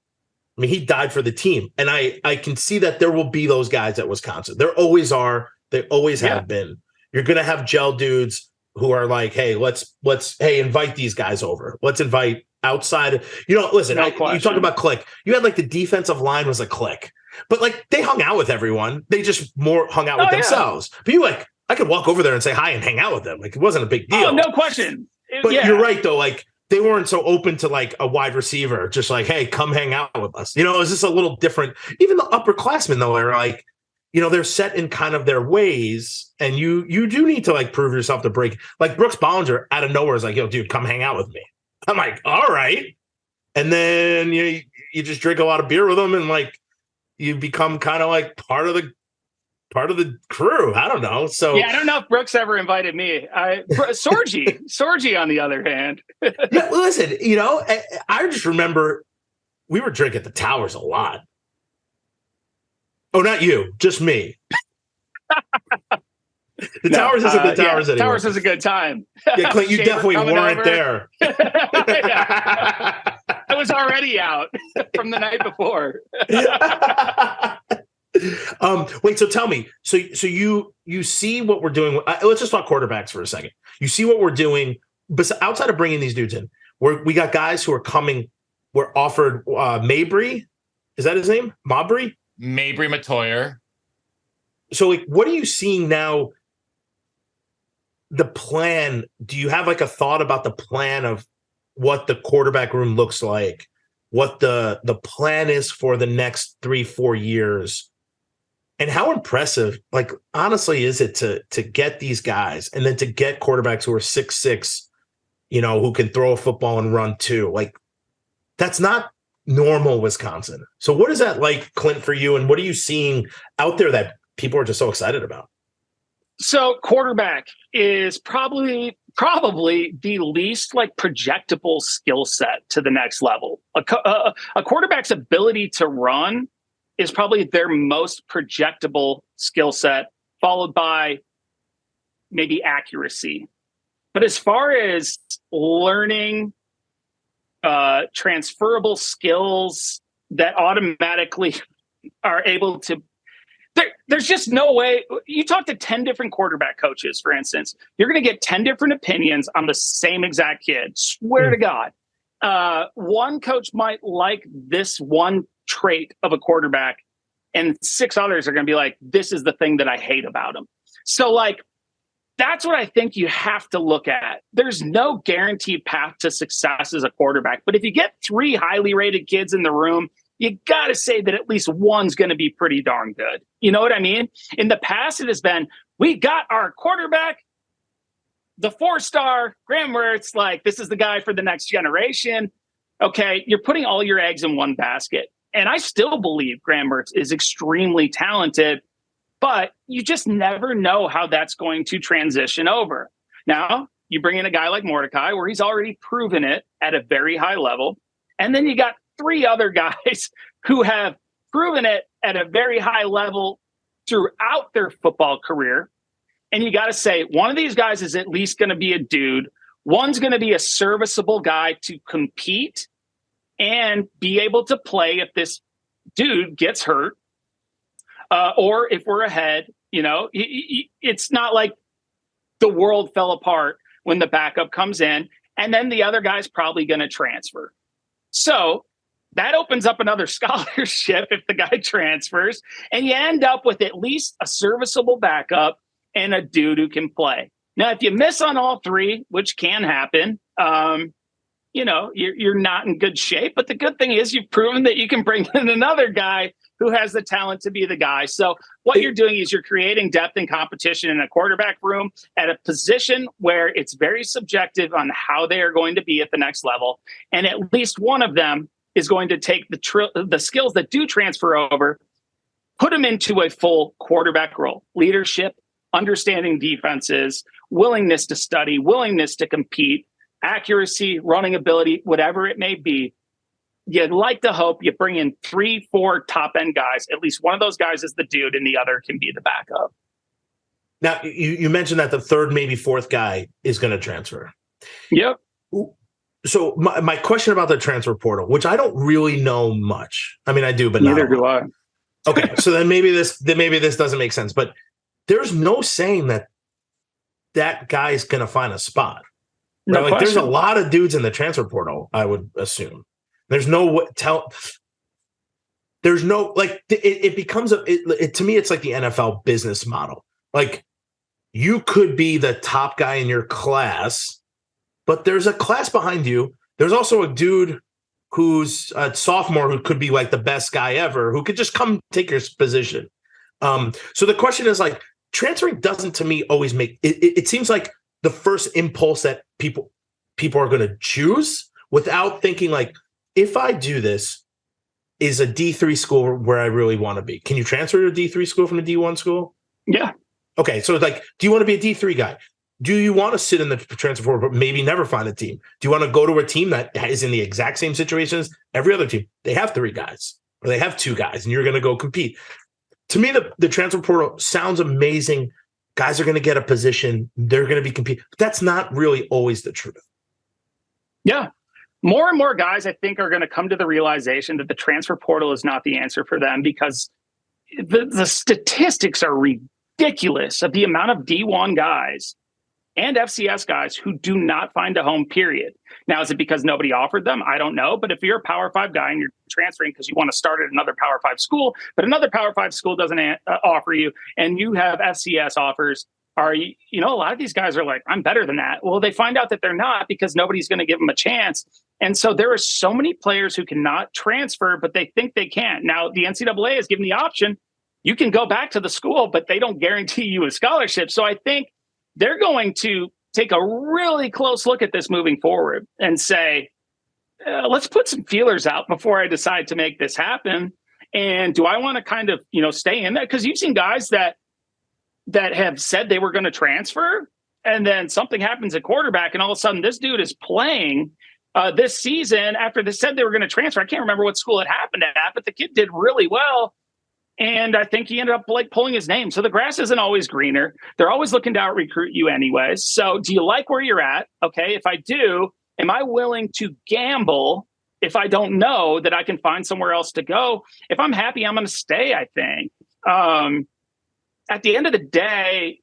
I mean, he died for the team, and I can see that there will be those guys at Wisconsin. There always are. They always have been. You're going to have gel dudes who are like, hey, let's invite these guys over. Let's invite outside. Listen, you talk about clique. You had like the defensive line was a clique, but like they hung out with everyone. They just more hung out with themselves. But I could walk over there and say hi and hang out with them. Like, it wasn't a big deal. Oh, no question. But you're right, though. Like, they weren't so open to like a wide receiver, just like, hey, come hang out with us. You know, it's just a little different. Even the upperclassmen, though, are like, you know, they're set in kind of their ways, and you do need to like prove yourself to break. Like Brooks Bollinger out of nowhere is like, yo, dude, come hang out with me. I'm like, all right. And then you just drink a lot of beer with them, and like you become kind of like part of the crew. I don't know. So yeah, I don't know if Brooks ever invited me. Sorgi, on the other hand. yeah, listen, you know, I just remember we were drinking at the Towers a lot. Oh, not you, just me. Towers isn't the Towers anymore. Towers is a good time. Yeah, Clint, you definitely weren't there. I was already out from the night before. Wait, so tell me, so you see what we're doing. Let's just talk quarterbacks for a second. You see what we're doing, but outside of bringing these dudes in, we got guys who are coming. We're offered Mabry. Is that his name? Mabry Matoyer. So, like, what are you seeing now? The plan. Do you have like a thought about the plan of what the quarterback room looks like? What the plan is for the next 3-4 years? And how impressive, like, honestly, is it to get these guys and then to get quarterbacks who are 6'6", you know, who can throw a football and run too? Like, that's not normal Wisconsin. So what is that like, Clint, for you? And what are you seeing out there that people are just so excited about? So quarterback is probably the least like projectable skill set to the next level. A quarterback's ability to run is probably their most projectable skill set, followed by maybe accuracy. But as far as learning transferable skills that automatically are able to, there's just no way. You talk to 10 different quarterback coaches, for instance, you're going to get 10 different opinions on the same exact kid. Swear to God. One coach might like this one trait of a quarterback, and 6 others are going to be like, this is the thing that I hate about him. So, like, that's what I think you have to look at. There's no guaranteed path to success as a quarterback. But if you get 3 highly rated kids in the room, you got to say that at least one's going to be pretty darn good. You know what I mean? In the past, it has been, we got our quarterback, the 4-star Graham Mertz, like, this is the guy for the next generation. Okay, you're putting all your eggs in one basket. And I still believe Graham Mertz is extremely talented, but you just never know how that's going to transition over. Now, you bring in a guy like Mordecai, where he's already proven it at a very high level. And then you got 3 other guys who have proven it at a very high level throughout their football career. And you got to say, one of these guys is at least going to be a dude. One's going to be a serviceable guy to compete and be able to play if this dude gets hurt. Or if we're ahead, you know, it's not like the world fell apart when the backup comes in, and then the other guy's probably going to transfer. So that opens up another scholarship if the guy transfers, and you end up with at least a serviceable backup and a dude who can play. Now, if you miss on all 3, which can happen, you know, you're not in good shape. But the good thing is you've proven that you can bring in another guy who has the talent to be the guy. So what you're doing is you're creating depth and competition in a quarterback room at a position where it's very subjective on how they are going to be at the next level. And at least one of them is going to take the skills that do transfer over, put them into a full quarterback role: leadership, understanding defenses, willingness to study, willingness to compete, accuracy, running ability, whatever it may be. You'd like to hope you bring in 3-4 top end guys. At least one of those guys is the dude and the other can be the backup. Now, you mentioned that the 3rd, maybe 4th guy is going to transfer. Yep. So my question about the transfer portal, which I don't really know much. I mean, I do, but neither do I. Okay. So then maybe this doesn't make sense, but there's no saying that guy's going to find a spot. No, like, there's a lot of dudes in the transfer portal, I would assume. There's no like, it becomes to me, it's like the NFL business model. Like, you could be the top guy in your class, but there's a class behind you. There's also a dude who's a sophomore who could be like the best guy ever, who could just come take your position. So the question is like, transferring doesn't to me always make it seems like the first impulse that people are going to choose without thinking like, if I do this, is a D3 school where I really want to be? Can you transfer to a D3 school from a D1 school? Yeah. Okay. So it's like, do you want to be a D3 guy? Do you want to sit in the transfer portal but maybe never find a team? Do you want to go to a team that is in the exact same situation as every other team? They have 3 guys or they have 2 guys and you're going to go compete. To me, the transfer portal sounds amazing. Guys are going to get a position. They're going to be competing. But that's not really always the truth. Yeah. More and more guys, I think, are going to come to the realization that the transfer portal is not the answer for them because the statistics are ridiculous of the amount of D1 guys and FCS guys who do not find a home, period. Now, is it because nobody offered them? I don't know. But if you're a Power 5 guy and you're transferring because you want to start at another Power 5 school, but another Power 5 school doesn't offer you, and you have FCS offers, a lot of these guys are like, I'm better than that. Well, they find out that they're not because nobody's going to give them a chance. And so there are so many players who cannot transfer, but they think they can. Now, the NCAA has given the option. You can go back to the school, but they don't guarantee you a scholarship. So I think they're going to take a really close look at this moving forward and say, let's put some feelers out before I decide to make this happen. And do I want to kind of, stay in that? Because you've seen guys that have said they were going to transfer, and then something happens at quarterback, and all of a sudden this dude is playing this season after they said they were going to transfer. I can't remember what school it happened at, but the kid did really well. And I think he ended up pulling his name. So the grass isn't always greener. They're always looking to out-recruit you anyways. So do you like where you're at? Okay, if I do, am I willing to gamble if I don't know that I can find somewhere else to go? If I'm happy, I'm going to stay, I think. At the end of the day,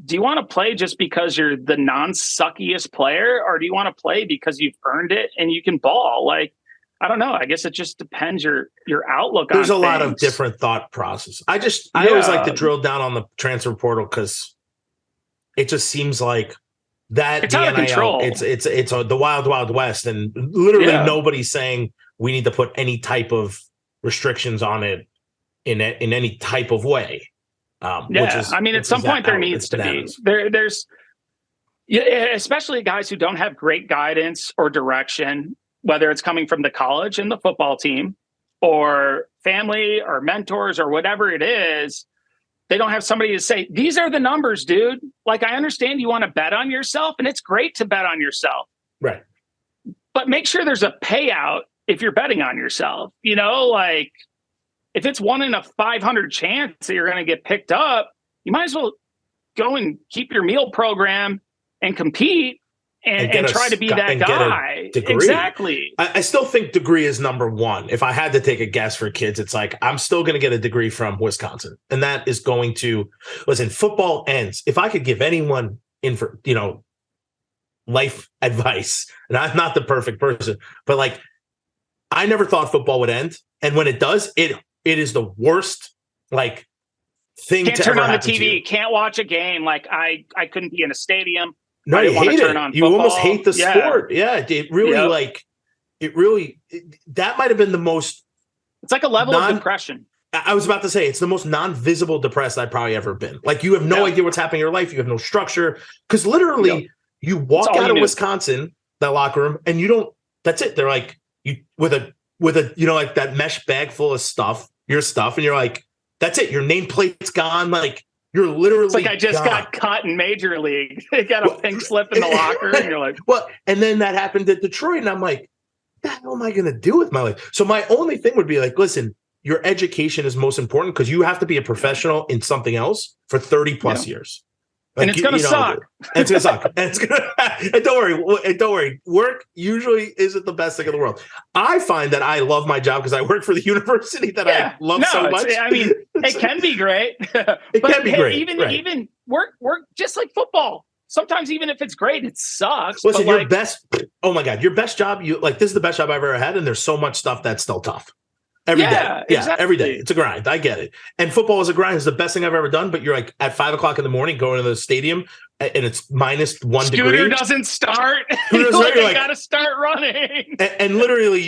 do you want to play just because you're the non-suckiest player, or do you want to play because you've earned it and you can ball? Like, I don't know. I guess it just depends your outlook on things. There's a lot of different thought process. I always like to drill down on the transfer portal because it just seems like that it's out of control. It's the wild, wild west, and literally nobody's saying we need to put any type of restrictions on it in any type of way. At some point there needs to be. There's especially guys who don't have great guidance or direction, whether it's coming from the college and the football team or family or mentors or whatever it is. They don't have somebody to say, these are the numbers, dude. Like, I understand you want to bet on yourself, and it's great to bet on yourself. Right. But make sure there's a payout if you're betting on yourself. Like, if it's 1 in a 500 chance that you're going to get picked up, you might as well go and keep your meal program and compete and try to be that guy. Exactly. I still think degree is number 1. If I had to take a guess for kids, it's like, I'm still going to get a degree from Wisconsin. And that is going to, listen, football ends. If I could give anyone life advice, and I'm not the perfect person, but like, I never thought football would end. And when it does, it is the worst, like, thing can't to turn ever on the happen TV, can't watch a game. Like, I couldn't be in a stadium. No, you hate it. You almost hate the sport. Yeah, it really that might have been the most. It's like a level of depression. I was about to say it's the most non-visible depressed I've probably ever been. Like, you have no idea what's happening in your life. You have no structure because literally you walk out of Wisconsin, that locker room, and you don't. That's it. They're like you with a like that mesh bag full of stuff, your stuff, and you're like, that's it. Your nameplate's gone. Like. You're literally it's like I just got cut in Major League. They got a pink slip in the locker, and you're like, well, and then that happened at Detroit, and I'm like, what the hell am I going to do with my life? So my only thing would be like, listen, your education is most important because you have to be a professional in something else for 30 plus years. Like, and it's going to suck. And it's going to suck. And it's going to, and don't worry. Work usually isn't the best thing in the world. I find that I love my job because I work for the university that I love so much. I mean, it can be great. It can be great. Even work just like football. Sometimes even if it's great, it sucks. Listen, your best, oh my God, your best job, this is the best job I've ever had. And there's so much stuff that's still tough. Every day. Yeah, exactly. Every day. It's a grind. I get it. And football is a grind. It's the best thing I've ever done. But you're like at 5:00 in the morning going to the stadium and it's minus 1 Scooter degree. doesn't start. Like, I gotta start running. And literally,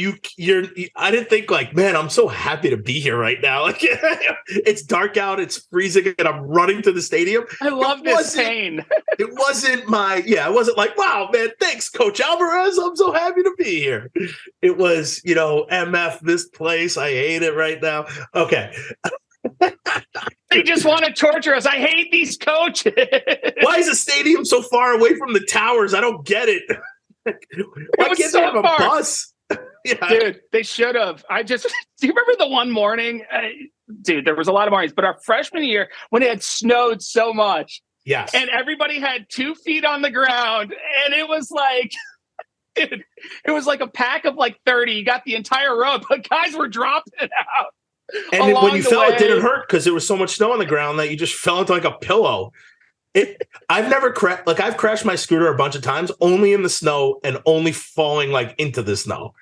I didn't think like, man, I'm so happy to be here right now. Like, it's dark out, it's freezing, and I'm running to the stadium. I love this pain. It wasn't it wasn't like, wow, man, thanks, Coach Alvarez. I'm so happy to be here. It was, MF this place. I hate it right now. Okay. They just want to torture us. I hate these coaches. Why is the stadium so far away from the towers? I don't get it. Why can't they have a bus? Yeah. Dude, they should have. Do you remember the one morning? Dude, there was a lot of mornings, but our freshman year when it had snowed so much. Yes. And everybody had 2 feet on the ground. And it was like, dude, it was like a pack of like 30. You got the entire row, but guys were dropping it out. And when you fell, it didn't hurt because there was so much snow on the ground that you just fell into like a pillow. I've never I've crashed my scooter a bunch of times, only in the snow and only falling like into the snow.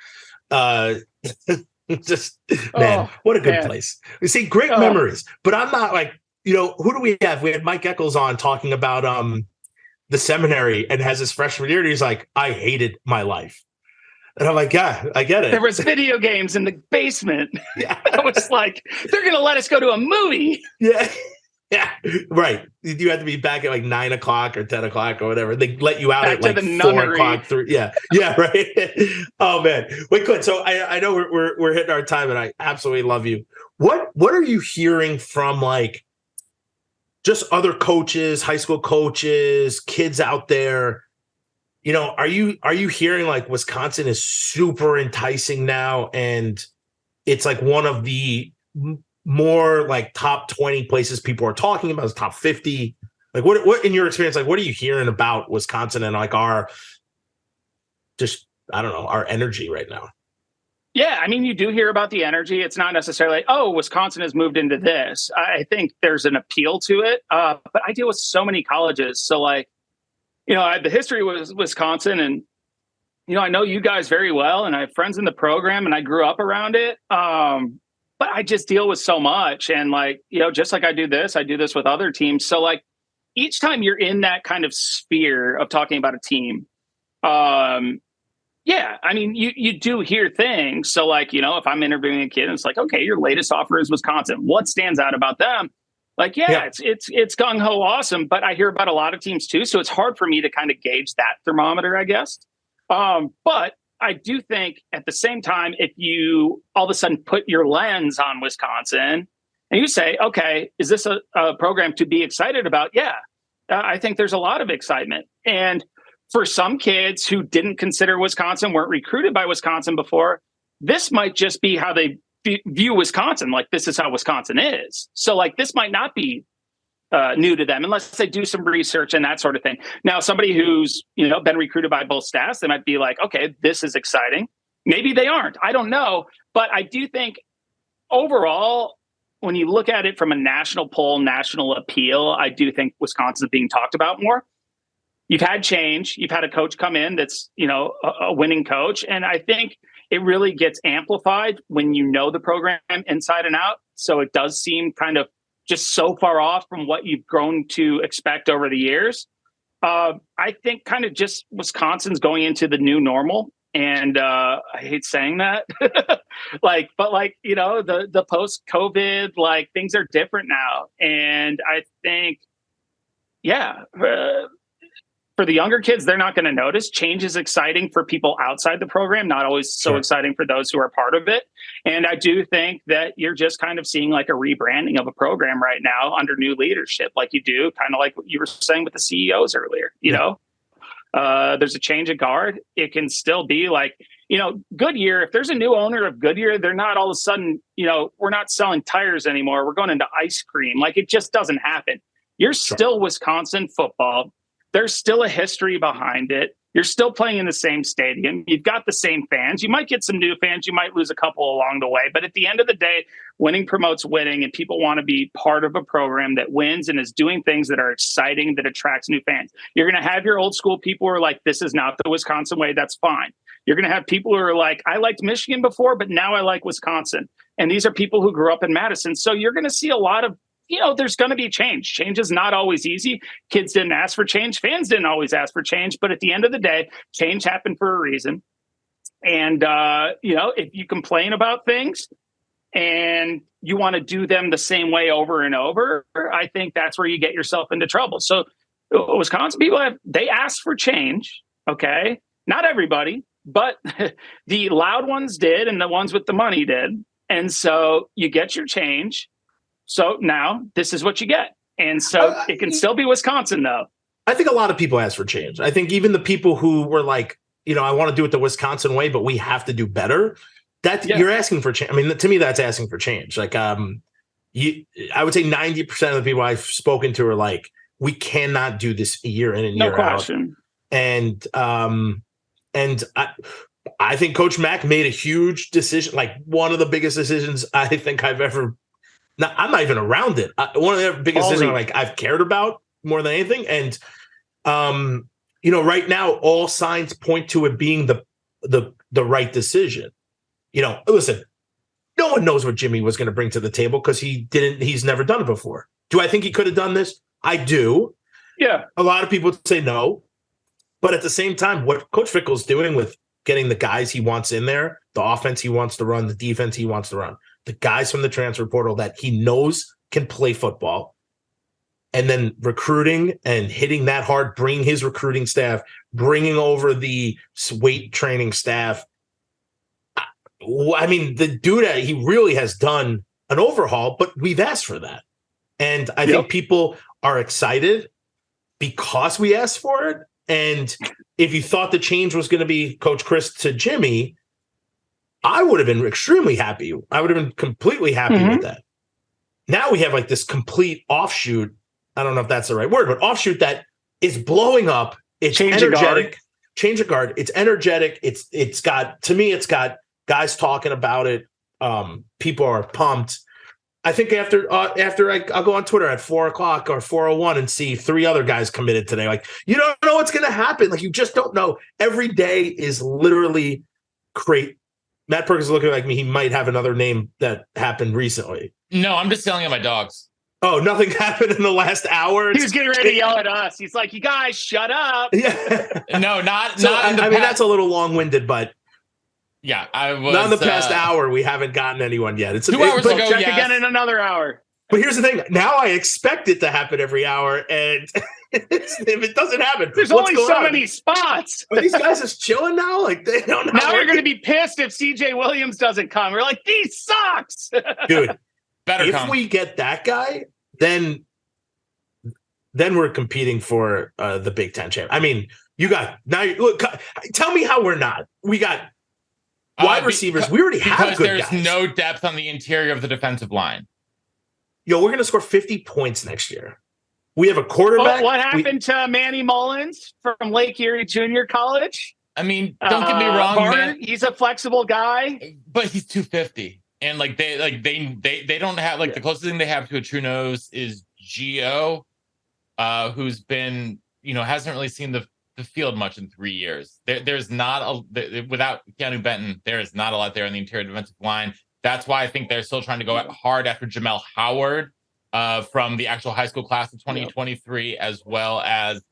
Just man, what a good place. You see, great memories. But I'm not like, who do we have? We had Mike Eccles on talking about the seminary and has his freshman year. And he's like, I hated my life. And I'm like, yeah, I get it. There was video games in the basement. Yeah. I was like, they're going to let us go to a movie. Yeah. Yeah. Right. You had to be back at like 9 o'clock or 10 o'clock or whatever. They let you out back at like 4 o'clock. 3. Yeah. Yeah. Right. Oh man. Wait, Clint. So I know we're hitting our time and I absolutely love you. What are you hearing from like just other coaches, high school coaches, kids out there? Are you hearing like Wisconsin is super enticing now and it's like one of the more like top 20 places people are talking about, is top 50? Like what in your experience, like what are you hearing about Wisconsin and like our energy right now? Yeah, I mean, you do hear about the energy. It's not necessarily, Wisconsin has moved into this. I think there's an appeal to it, but I deal with so many colleges. So like, the history was Wisconsin and, I know you guys very well and I have friends in the program and I grew up around it. But I just deal with so much and like, just like I do this with other teams. So like each time you're in that kind of sphere of talking about a team, yeah, I mean, you do hear things. So like, if I'm interviewing a kid and it's like, okay, your latest offer is Wisconsin. What stands out about them? Like, yeah. It's gung ho awesome, but I hear about a lot of teams too. So it's hard for me to kind of gauge that thermometer, I guess. But I do think at the same time, if you all of a sudden put your lens on Wisconsin and you say, okay, is this a program to be excited about? Yeah, I think there's a lot of excitement. And for some kids who didn't consider Wisconsin, weren't recruited by Wisconsin before, this might just be how they view Wisconsin. Like, this is how Wisconsin is. So like, this might not be new to them unless they do some research and that sort of thing. Now, somebody who's, been recruited by both staffs, they might be like, okay, this is exciting. Maybe they aren't. I don't know. But I do think overall, when you look at it from a national poll, national appeal, I do think Wisconsin is being talked about more. You've had change. You've had a coach come in that's, a winning coach. And I think it really gets amplified when you know the program inside and out. So it does seem kind of just so far off from what you've grown to expect over the years. I think kind of just Wisconsin's going into the new normal. And I hate saying that, the post-COVID, like things are different now. And I think, for the younger kids, they're not going to notice. Change is exciting for people outside the program, not always so exciting for those who are part of it. And I do think that you're just kind of seeing like a rebranding of a program right now under new leadership, like you do, kind of like what you were saying with the CEOs earlier. There's a change of guard. It can still be like, Goodyear, if there's a new owner of Goodyear, they're not all of a sudden, we're not selling tires anymore. We're going into ice cream. Like, it just doesn't happen. You're still Wisconsin football. There's still a history behind it. You're still playing in the same stadium. You've got the same fans. You might get some new fans. You might lose a couple along the way. But at the end of the day, winning promotes winning, and people want to be part of a program that wins and is doing things that are exciting, that attracts new fans. You're going to have your old school people who are like, this is not the Wisconsin way. That's fine. You're going to have people who are like, I liked Michigan before, but now I like Wisconsin. And these are people who grew up in Madison. So you're going to see a lot of there's going to be change. Change is not always easy. Kids didn't ask for change. Fans didn't always ask for change. But at the end of the day, change happened for a reason. And, if you complain about things and you want to do them the same way over and over, I think that's where you get yourself into trouble. So Wisconsin people they asked for change. Okay. Not everybody, but the loud ones did, and the ones with the money did. And so you get your change. So now this is what you get. And so it can still be Wisconsin, though. I think a lot of people ask for change. I think even the people who were like, I want to do it the Wisconsin way, but we have to do better. You're asking for change. I mean, to me, that's asking for change. Like, I would say 90% of the people I've spoken to are like, we cannot do this year in and year out. No question. And I think Coach Mack made a huge decision, like one of the biggest decisions I think I've ever. I'm not even around it. One of the biggest decisions I've cared about more than anything. And right now, all signs point to it being the right decision. Listen, no one knows what Jimmy was going to bring to the table because he's never done it before. Do I think he could have done this? I do. Yeah. A lot of people say no. But at the same time, what Coach Fickell's doing with getting the guys he wants in there, the offense he wants to run, the defense he wants to run, the guys from the transfer portal that he knows can play football, and then recruiting and hitting that hard, bringing his recruiting staff, bringing over the weight training staff. I mean, the dude, he really has done an overhaul, but we've asked for that. And I think people are excited because we asked for it. And if you thought the change was going to be Coach Chris to Jimmy, I would have been extremely happy. I would have been completely happy with that. Now we have like this complete offshoot. I don't know if that's the right word, but offshoot that is blowing up. It's energetic. Change of guard. It's energetic. It's got guys talking about it. People are pumped. I think after I'll go on Twitter at 4:00 or 4:01 and see 3 other guys committed today. Like, you don't know what's going to happen. Like, you just don't know. Every day is literally great. Matt Perkins is looking like me. He might have another name that happened recently. No, I'm just yelling at my dogs. Oh, nothing happened in the last hour. He was getting ready to yell at us. He's like, "You guys, shut up." Yeah. No, not. I mean, that's a little long-winded, but. Yeah, I was. Not in the past hour, we haven't gotten anyone yet. It's 2 hours ago. Check again in another hour. But here's the thing. Now I expect it to happen every hour, and if it doesn't happen, there's only so many spots. Are these guys just chilling now? Like, they don't know. Now you're going to be pissed if CJ Williams doesn't come. We're like, he sucks, dude. If we get that guy, then we're competing for the Big Ten champ. I mean, look. Tell me how we're not. We got. Wide receivers, we already have good guys. There's no depth on the interior of the defensive line. We're going to score 50 points next year. We have a quarterback. What happened to Manny Mullins from Lake Erie Junior College? I mean, don't get me wrong, man. He's a flexible guy, but he's 250, and they don't have the closest thing they have to a true nose is Gio, who's been hasn't really seen the field much in 3 years. There's not without Keanu Benton, there is not a lot there on the interior defensive line. That's why I think they're still trying to go hard after Jamel Howard from the actual high school class of 2023, as well as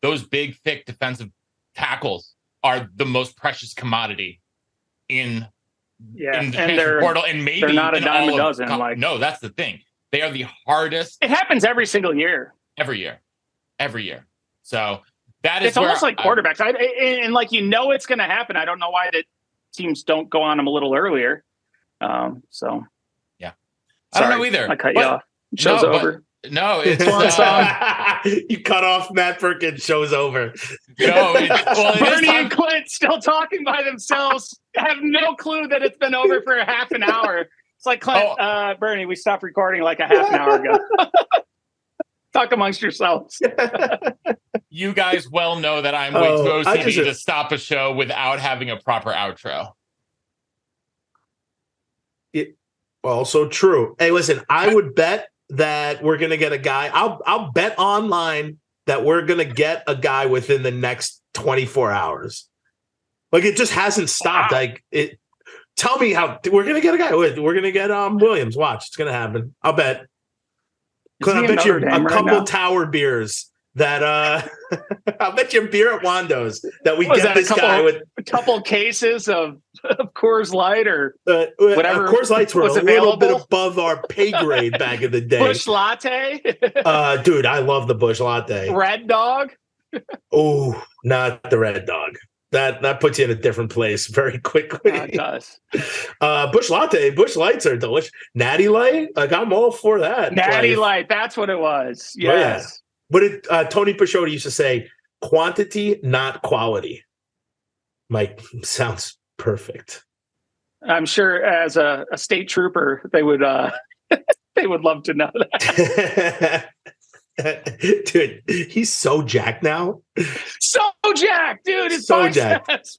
those big, thick defensive tackles are the most precious commodity in the transfer portal, and maybe they're not a dime a dozen. No, that's the thing. They are the hardest. It happens every single year. Every year. So. It's almost like quarterbacks. And it's going to happen. I don't know why the teams don't go on them a little earlier. Yeah. Sorry, I don't know either. I cut you off. Show's over. No, it's you cut off Matt Perkins. Show's over. No, Bernie and Clint still talking by themselves. Have no clue that it's been over for a half an hour. It's like Clint, Bernie, we stopped recording like a half an hour ago. Talk amongst yourselves. You guys well know that I'm way too OCD to stop a show without having a proper outro. Also true. Hey, listen, I would bet that we're going to get a guy. I'll bet online that we're going to get a guy within the next 24 hours. Like, it just hasn't stopped. Wow. Tell me how we're going to get a guy. We're going to get Williams. Watch, it's going to happen. I'll bet. Clint, he I in bet you Notre a Dame right couple now? tower beers that I'll bet you a beer at Wando's that we Was get that this guy with a couple cases of Coors Light or whatever Coors Lights were was a little bit available? above our pay grade back in the day. Bush Latte? Dude, I love the Bush Latte. Red Dog? Oh, not the Red Dog. That puts you in a different place very quickly. It does. Bush Latte, Bush Lights are delicious. Natty Light, like I'm all for that. Natty like, Light, that's what it was. Yes. Oh, yeah. What did Tony Picciott used to say? Quantity, not quality. Mike, sounds perfect. I'm sure as a state trooper, they would they would love to know that. Dude, he's so jacked now. So jacked, dude. His So biceps.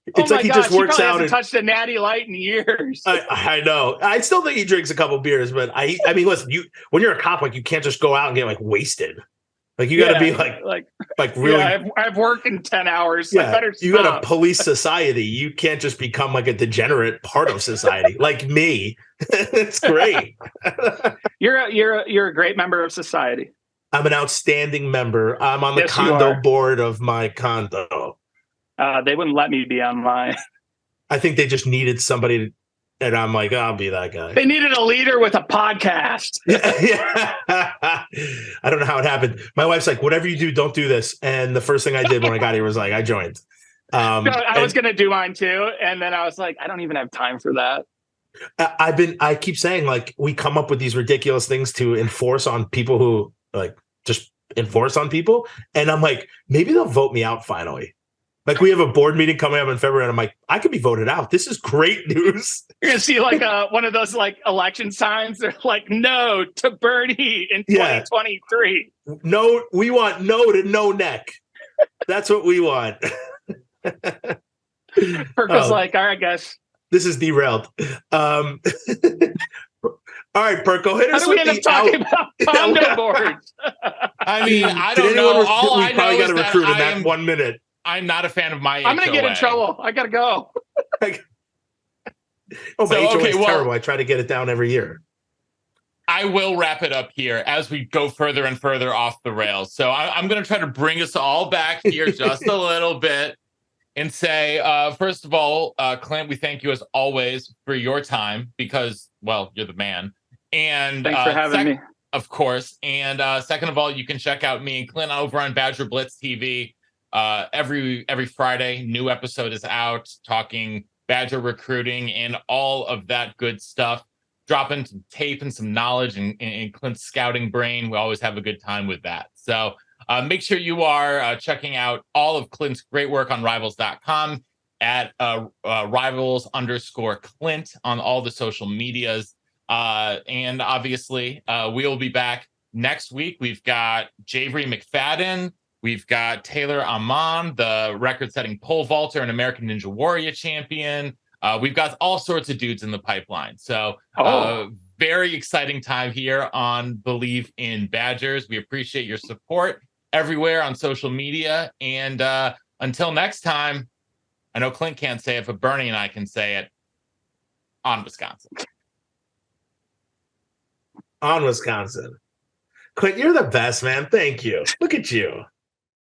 It's like he just works out and touched a Natty Light in years. I know. I still think he drinks a couple beers, but I mean, listen, when you're a cop, like you can't just go out and get like wasted. Like you got to be like really. Yeah, I've worked in 10 hours. Yeah, I better stop. You got to police society. You can't just become like a degenerate part of society, like me. It's great. You're a great member of society. I'm an outstanding member. I'm on the condo board of my condo. They wouldn't let me be on mine. I think they just needed somebody and I'm like, I'll be that guy. They needed a leader with a podcast. Yeah. I don't know how it happened. My wife's like, whatever you do, don't do this. And the first thing I did when I got here was like, I joined. I was going to do mine too. And then I was like, I don't even have time for that. I keep saying like, we come up with these ridiculous things to enforce on people who like just enforce on people. And I'm like, maybe they'll vote me out finally. Like we have a board meeting coming up in February, and I'm like, I could be voted out. This is great news. You're gonna see like one of those like election signs. They're like, "No to Bernie in 2023." No, we want no to no neck. That's what we want. Perko's like, all right, guys. This is derailed. All right, Perko, hit us. How do we end up talking about condo boards? I mean, I don't know. All I know is that recruit in that 1 minute. I'm not a fan of my I'm going to get in trouble. I got to go. My HOA is terrible. I try to get it down every year. I will wrap it up here as we go further and further off the rails. So I'm going to try to bring us all back here just a little bit and say, first of all, Clint, we thank you as always for your time because, well, you're the man. And thanks for having me. Of course. And second of all, you can check out me and Clint over on Badger Blitz TV. Every Friday, new episode is out talking Badger recruiting and all of that good stuff. Dropping some tape and some knowledge in Clint's scouting brain. We always have a good time with that. So make sure you are checking out all of Clint's great work on Rivals.com at Rivals_Clint on all the social medias. And obviously, we'll be back next week. We've got Javery McFadden. We've got Taylor Amon, the record-setting pole vaulter and American Ninja Warrior champion. We've got all sorts of dudes in the pipeline. So very exciting time here on Believe in Badgers. We appreciate your support everywhere on social media. And until next time, I know Clint can't say it, but Bernie and I can say it. On Wisconsin. On Wisconsin. Clint, you're the best, man. Thank you. Look at you.